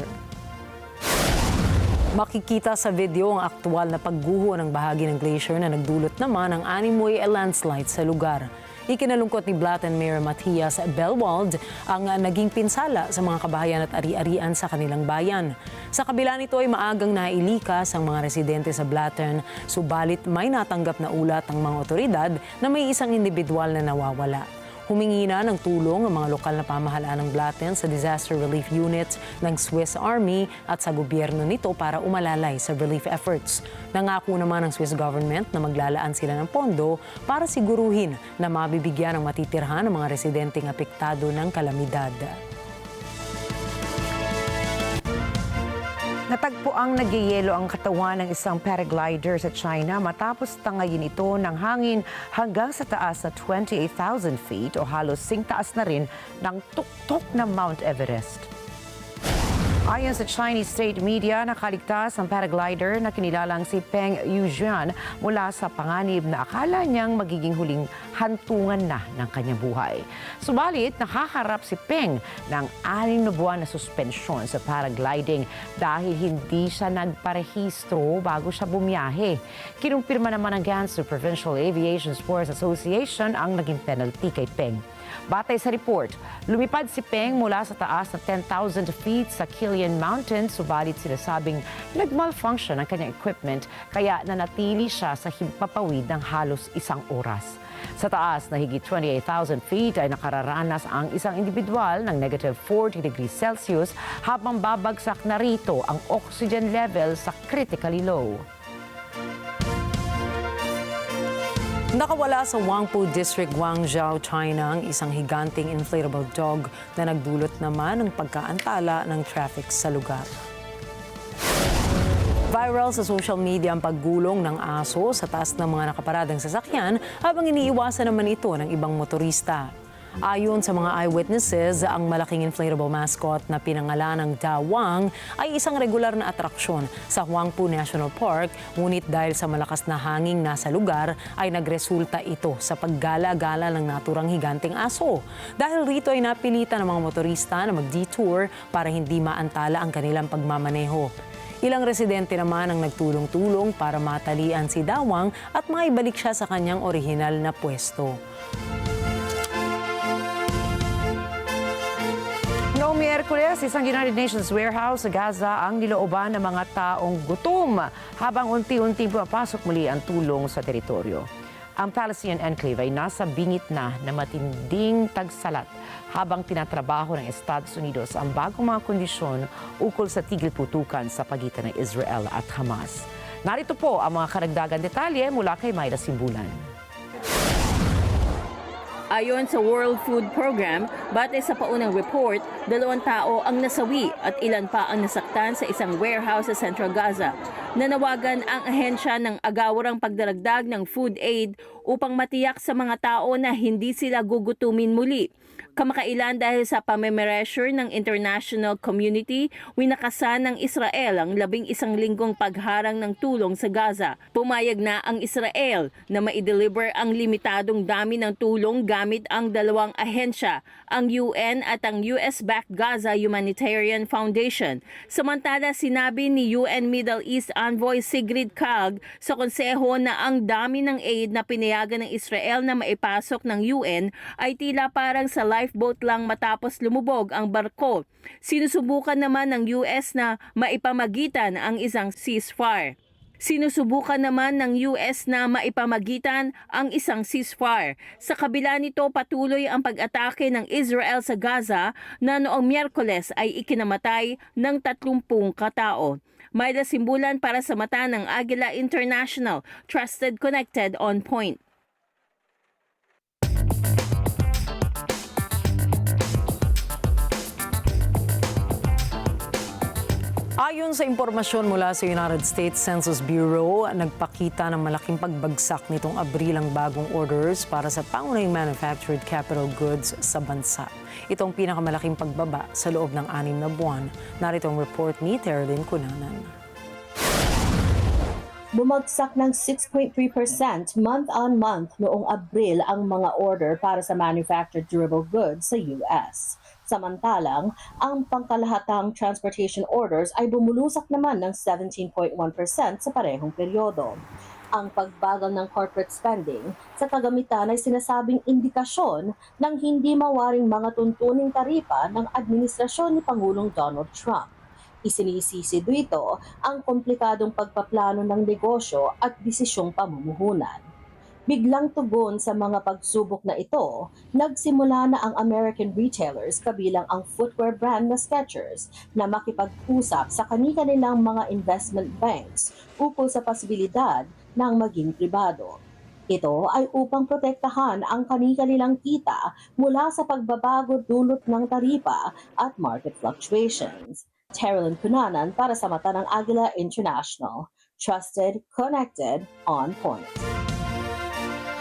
Makikita sa video ang aktual na pagguho ng bahagi ng glacier na nagdulot naman ng animoy landslide sa lugar. Ikinalungkot ni Blatten Mayor Mathay sa Bellwald ang naging pinsala sa mga kabahayan at ari-arian sa kanilang bayan. Sa kabila nito ay maagang nailikas ang mga residente sa Blatten, subalit may natanggap na ulat ang mga otoridad na may isang individual na nawawala. Humingi na ng tulong ang mga lokal na pamahalaan ng Blatten sa disaster relief units ng Swiss Army at sa gobyerno nito para umalalay sa relief efforts. Nangako naman ng Swiss government na maglalaan sila ng pondo para siguruhin na mabibigyan ng matitirhan ng mga residenteng apektado ng kalamidad. Natagpo ang nagyayelo ang katawan ng isang paraglider sa China matapos tangayin ito ng hangin hanggang sa taas na 28,000 feet o halos singtaas na rin ng tuktok ng Mount Everest. Ayon sa Chinese state media, nakaligtas ang paraglider na kinilalang si Peng Yujian mula sa panganib na akala niyang magiging huling hantungan na ng kanyang buhay. Subalit, nakaharap si Peng ng 6 na buwan na suspensyon sa paragliding dahil hindi siya nagparehistro bago siya bumiyahe. Kinumpirma naman ng Gansu Provincial Aviation Sports Association ang naging penalty kay Peng. Batay sa report, lumipad si Peng mula sa taas na 10,000 feet sa Kilian Mountain, subalit sinasabing nag-malfunction ang kanyang equipment kaya nanatili siya sa himpapawid ng halos 1 oras. Sa taas na higit 28,000 feet ay nakararanas ang isang individual ng negative 40 degrees Celsius habang babagsak na rito ang oxygen level sa critically low. Nakawala sa Huangpu District, Guangzhou, China ang isang higanting inflatable dog na nagdulot naman ng pagkaantala ng traffic sa lugar. Viral sa social media ang paggulong ng aso sa taas ng mga nakaparadang sasakyan habang iniiwasan naman ito ng ibang motorista. Ayon sa mga eyewitnesses, ang malaking inflatable mascot na pinangalan ng Dawang ay isang regular na atraksyon sa Huangpu National Park, ngunit dahil sa malakas na hangin nasa lugar ay nagresulta ito sa paggala-gala ng naturang higanting aso. Dahil rito ay napilitan ng mga motorista na mag-detour para hindi maantala ang kanilang pagmamaneho. Ilang residente naman ang nagtulong-tulong para matalian si Dawang at maibalik siya sa kanyang orihinal na pwesto. Noong Miyerkules, isang United Nations warehouse sa Gaza ang nilooban ng mga taong gutom habang unti-unting pumapasok muli ang tulong sa teritoryo. Ang Palestinian enclave ay nasa bingit na matinding tagsalat habang tinatrabaho ng Estados Unidos ang bagong mga kondisyon ukol sa tigil-putukan sa pagitan ng Israel at Hamas. Narito po ang mga karagdagan detalye mula kay Mayra Simbulan. Ayon sa World Food Program, batay sa paunang report, 2 tao ang nasawi at ilan pa ang nasaktan sa isang warehouse sa Central Gaza. Nanawagan ang ahensya ng agawarang pagdaragdag ng food aid upang matiyak sa mga tao na hindi sila gugutumin muli. Kamakailan dahil sa pamemressure ng international community, winakasan ng Israel ang 11 linggong pagharang ng tulong sa Gaza. Pumayag na ang Israel na maideliver ang limitadong dami ng tulong gamit ang 2 ahensya, ang UN at ang US-backed Gaza Humanitarian Foundation. Samantala, sinabi ni UN Middle East Envoy Sigrid Kaag sa konseho na ang dami ng aid na pinayagan ng Israel na maipasok ng UN ay tila parang sa lifeboat lang matapos lumubog ang barko. Sinusubukan naman ng US na maipamagitan ang isang ceasefire. Sa kabila nito, patuloy ang pag-atake ng Israel sa Gaza na noong Miyerkules ay ikinamatay ng 30 katao. Mayra Simbulan para sa mata ng Agila International, Trusted, Connected, On Point. Ayon sa impormasyon mula sa United States Census Bureau, nagpakita ng malaking pagbagsak nitong Abril ang bagong orders para sa pangunahing manufactured capital goods sa bansa. Ito ang pinakamalaking pagbaba sa loob ng 6 na buwan. Narito ang report ni Terlyn Cunanan. Bumagsak ng 6.3% month-on-month noong Abril ang mga order para sa manufactured durable goods sa US. Samantalang, ang pangkalahatang transportation orders ay bumulusak naman ng 17.1% sa parehong peryodo. Ang pagbagal ng corporate spending sa kagamitan ay sinasabing indikasyon ng hindi mawaring mga tuntuning taripa ng administrasyon ni Pangulong Donald Trump. Isinisisi dito ang komplikadong pagpaplano ng negosyo at desisyong pamumuhunan. Biglang tugon sa mga pagsubok na ito, nagsimula na ang American retailers kabilang ang footwear brand na Skechers na makipag-usap sa kani-kanilang mga investment banks ukol sa posibilidad ng maging pribado. Ito ay upang protektahan ang kani-kanilang kita mula sa pagbabago dulot ng taripa at market fluctuations. Terlyn Cunanan para sa mata ng Agila International. Trusted, connected, on point.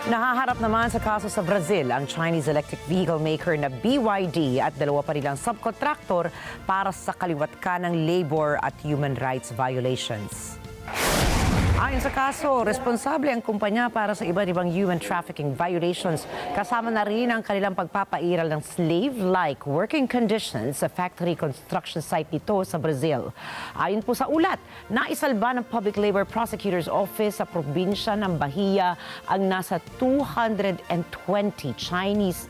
Nahaharap naman sa kaso sa Brazil ang Chinese electric vehicle maker na BYD at dalawa pa nilang subcontractor para sa kaliwatkan ng labor at human rights violations. Ayon sa kaso, responsable ang kumpanya para sa iba't ibang human trafficking violations, kasama na rin ang kanilang pagpapairal ng slave-like working conditions sa factory construction site nito sa Brazil. Ayon po sa ulat, naisalba ng Public Labor Prosecutor's Office sa probinsya ng Bahia ang nasa 220 Chinese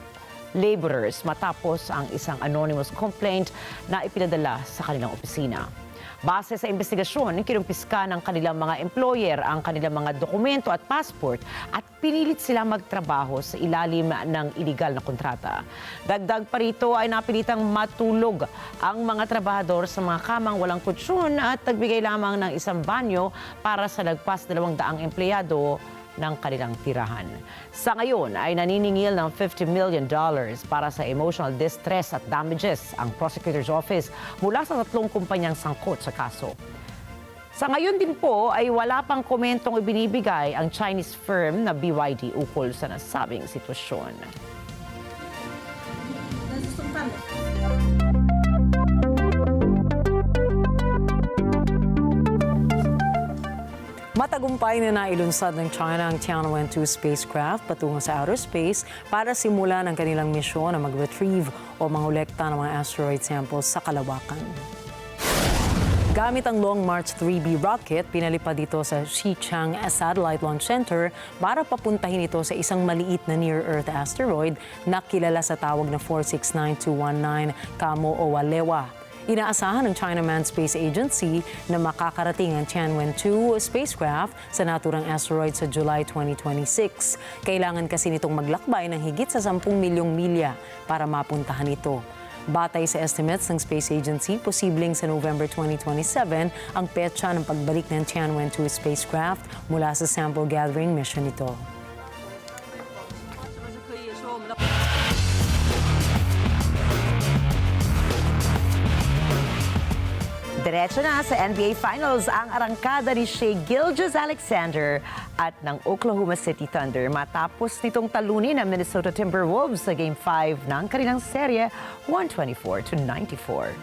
laborers matapos ang isang anonymous complaint na ipinadala sa kanilang opisina. Base sa investigasyon, kinumpiska ng kanilang mga employer ang kanilang mga dokumento at passport at pinilit sila magtrabaho sa ilalim ng iligal na kontrata. Dagdag pa rito ay napilitang matulog ang mga trabahador sa mga kamang walang kutsyon at nagbigay lamang ng isang banyo para sa lagpas 200 empleyado ng kanilang tirahan. Sa ngayon ay naniningil ng $50 million para sa emotional distress at damages ang prosecutor's office mula sa 3 kumpanyang sangkot sa kaso. Sa ngayon din po ay wala pang komentong ibinibigay ang Chinese firm na BYD ukol sa nasabing sitwasyon. Matagumpay na nailunsad ng China ang Tianwen-2 spacecraft patungo sa outer space para simulan ang kanilang misyon na mag-retrieve o mangolekta ng mga asteroid samples sa kalawakan. Gamit ang Long March 3B rocket, pinalipad dito sa Xichang Satellite Launch Center para papuntahin ito sa isang maliit na near-Earth asteroid na kilala sa tawag na 469219 Kamo o Walewa. Inaasahan ng China Manned Space Agency na makakarating ang Tianwen-2 spacecraft sa naturang asteroid sa July 2026. Kailangan kasi nitong maglakbay ng higit sa 10 milyong milya para mapuntahan ito. Batay sa estimates ng Space Agency, posibleng sa November 2027 ang petsa ng pagbalik ng Tianwen-2 spacecraft mula sa sample gathering mission nito. Diretso na sa NBA Finals ang arangkada ni Shai Gilgeous-Alexander at ng Oklahoma City Thunder matapos nitong talunin ang Minnesota Timberwolves sa Game 5 ng kanilang serye 124-94.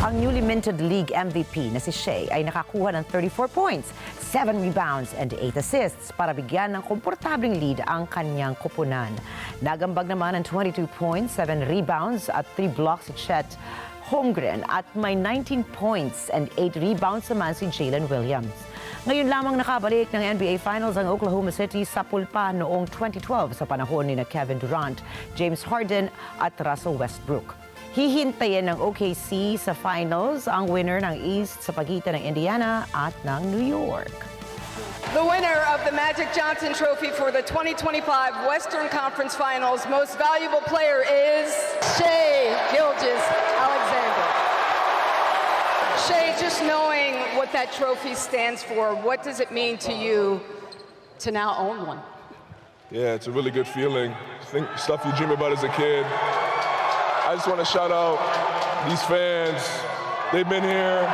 Ang newly minted league MVP na si Shai ay nakakuha ng 34 points, 7 rebounds and 8 assists para bigyan ng komportabling lead ang kanyang koponan. Nagambag naman ng 22 points, 7 rebounds at 3 blocks si Chet Holmgren at may 19 points and 8 rebounds naman si Jalen Williams. Ngayon lamang nakabalik ng NBA Finals ang Oklahoma City sa pulpa noong 2012 sa panahon ni Kevin Durant, James Harden at Russell Westbrook. Hihintayin ng OKC sa Finals ang winner ng East sa pagitan ng Indiana at ng New York. The winner of the Magic Johnson Trophy for the 2025 Western Conference Finals Most Valuable Player is Shai Gilgeous-Alexander. Shai, just knowing what that trophy stands for, what does it mean to you to now own one? Yeah, it's a really good feeling. Think stuff you dream about as a kid. I just want to shout out these fans, They've been here.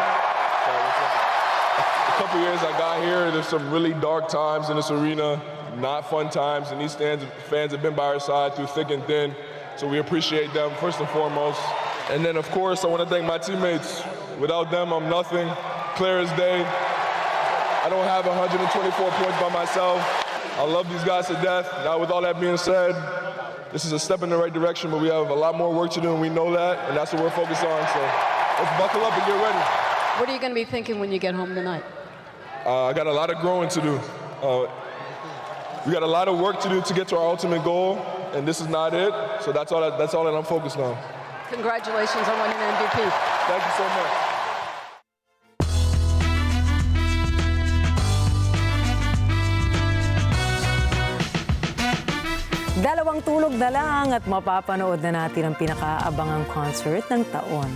A couple years I got here, there's some really dark times in this arena, not fun times, and these fans have been by our side through thick and thin, so we appreciate them first and foremost. And then, of course, I want to thank my teammates. Without them, I'm nothing. Clear as day. I don't have 124 points by myself. I love these guys to death. Now, with all that being said, this is a step in the right direction, but we have a lot more work to do, and we know that, and that's what we're focused on. So let's buckle up and get ready. What are you going to be thinking when you get home tonight? I got a lot of growing to do. We got a lot of work to do to get to our ultimate goal, and this is not it. So that's all that I'm focused on. Congratulations on winning MVP. Thank you so much. Dalawang tulog na lang at mapapanood na natin ang pinakaabangang concert ng taon.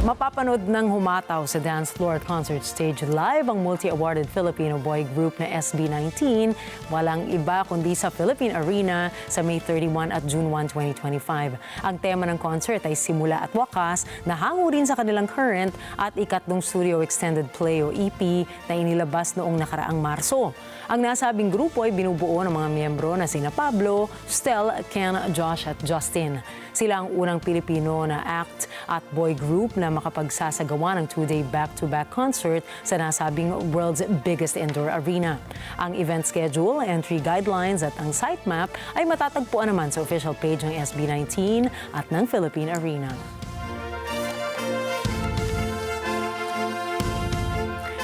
Mapapanood ng humataw sa dance floor at concert stage live ang multi-awarded Filipino boy group na SB19. Walang iba kundi sa Philippine Arena sa May 31 at June 1, 2025. Ang tema ng concert ay simula at wakas na hango rin sa kanilang current at ikatlong studio extended play o EP na inilabas noong nakaraang Marso. Ang nasabing grupo ay binubuo ng mga miyembro na sina Pablo, Stel, Ken, Josh at Justin. Sila ang unang Pilipino na act at boy group na makapagsasagawa ng 2-day back-to-back concert sa nasabing world's biggest indoor arena. Ang event schedule, entry guidelines at ang site map ay matatagpuan naman sa official page ng SB19 at ng Philippine Arena.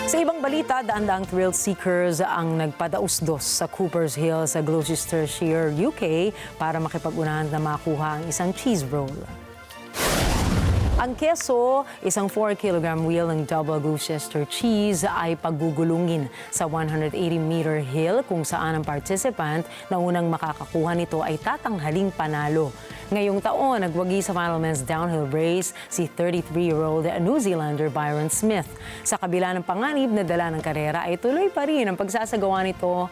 Sa ibang balita, daan-daang thrill seekers ang nagpadausdos sa Cooper's Hill sa Gloucestershire, UK para makipag-unahan na makuha ang isang cheese roll. Ang keso, isang 4-kilogram wheel ng double Gloucester cheese ay paggugulungin sa 180-meter hill kung saan ang participant na unang makakakuha nito ay tatanghaling panalo. Ngayong taon, nagwagi sa final men's downhill race si 33-year-old New Zealander Byron Smith. Sa kabila ng panganib na dala ng karera ay tuloy pa rin ang pagsasagawa nito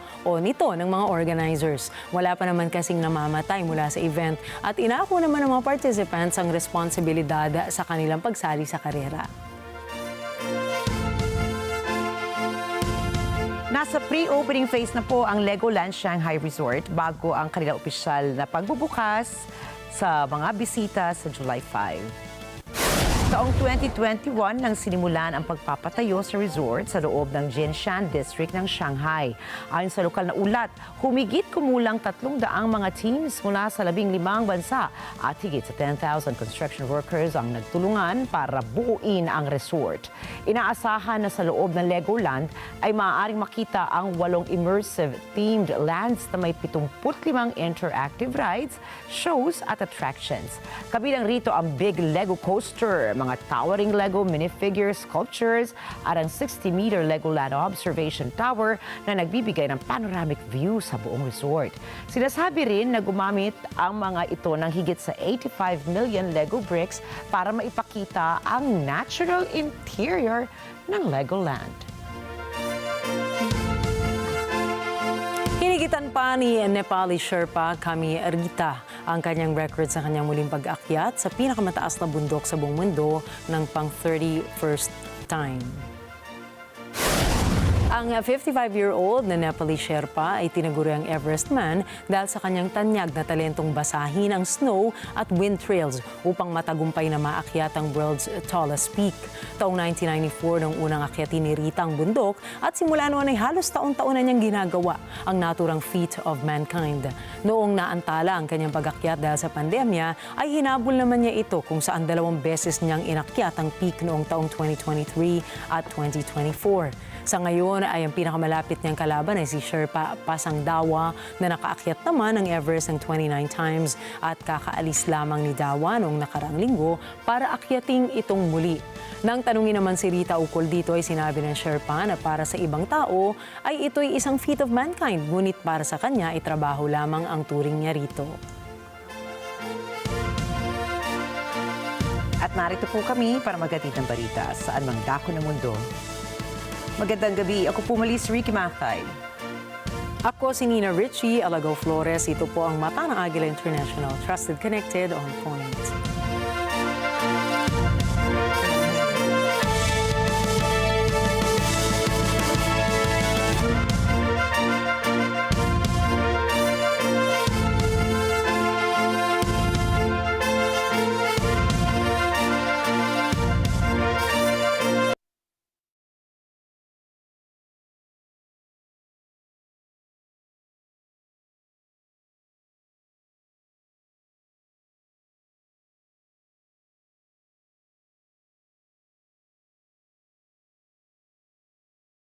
ng mga organizers. Wala pa naman kasing namamatay mula sa event at inako naman ng mga participants ang responsibilidad sa kanilang pagsali sa karera. Nasa pre-opening phase na po ang Legoland Shanghai Resort bago ang kanilang opisyal na pagbubukas sa mga bisita sa July 5. Taong 2021 nang sinimulan ang pagpapatayo sa resort sa loob ng Jinshan District ng Shanghai. Ayon sa lokal na ulat, humigit kumulang 300 mga teams mula sa 15 bansa at higit sa 10,000 construction workers ang nagtulungan para buuin ang resort. Inaasahan na sa loob ng Legoland ay maaaring makita ang 8 immersive themed lands na may 75 interactive rides, shows at attractions. Kabilang rito ang Big Lego Coaster, mga towering Lego minifigures, sculptures at ang 60-meter Legoland Observation Tower na nagbibigay ng panoramic view sa buong resort. Sinasabi rin na gumamit ang mga ito ng higit sa 85 million Lego bricks para maipakita ang natural interior ng Legoland. Hinigitan pa ni Nepali Sherpa Kami Rita ang kanyang record sa kanyang muling pag-akyat sa pinakamataas na bundok sa buong mundo ng pang-31st time. Ang 55-year-old na Nepalese Sherpa ay tinaguri ang Everest man dahil sa kanyang tanyag na talentong basahin ang snow at wind trails upang matagumpay na maakyat ang world's tallest peak. Taong 1994 nung unang akyatin ni Rita ang bundok at simula noon ay halos taon-taon na niyang ginagawa ang naturang feat of mankind. Noong naantala ang kanyang pag-akyat dahil sa pandemya ay hinabol naman niya ito kung saan 2 beses niyang inakyat ang peak noong taong 2023 at 2024. Sa ngayon ay ang pinakamalapit niyang kalaban ay si Sherpa Pasangdawa na nakaakyat naman ng Everest ng 29 times at kakaalis lamang ni Dawa noong nakaraang linggo para akyating itong muli. Nang tanungin naman si Rita ukol dito ay sinabi ng Sherpa na para sa ibang tao ay ito'y isang feat of mankind, ngunit para sa kanya ay trabaho lamang ang turing niya rito. At narito po kami para maghatid ng balita saan mang dako ng mundo. Magandang gabi. Ako po muli si Rikki Mathay. Ako si Rikki, Alagao, Flores. Ito po ang mata ng Agila International. Trusted, connected, on point.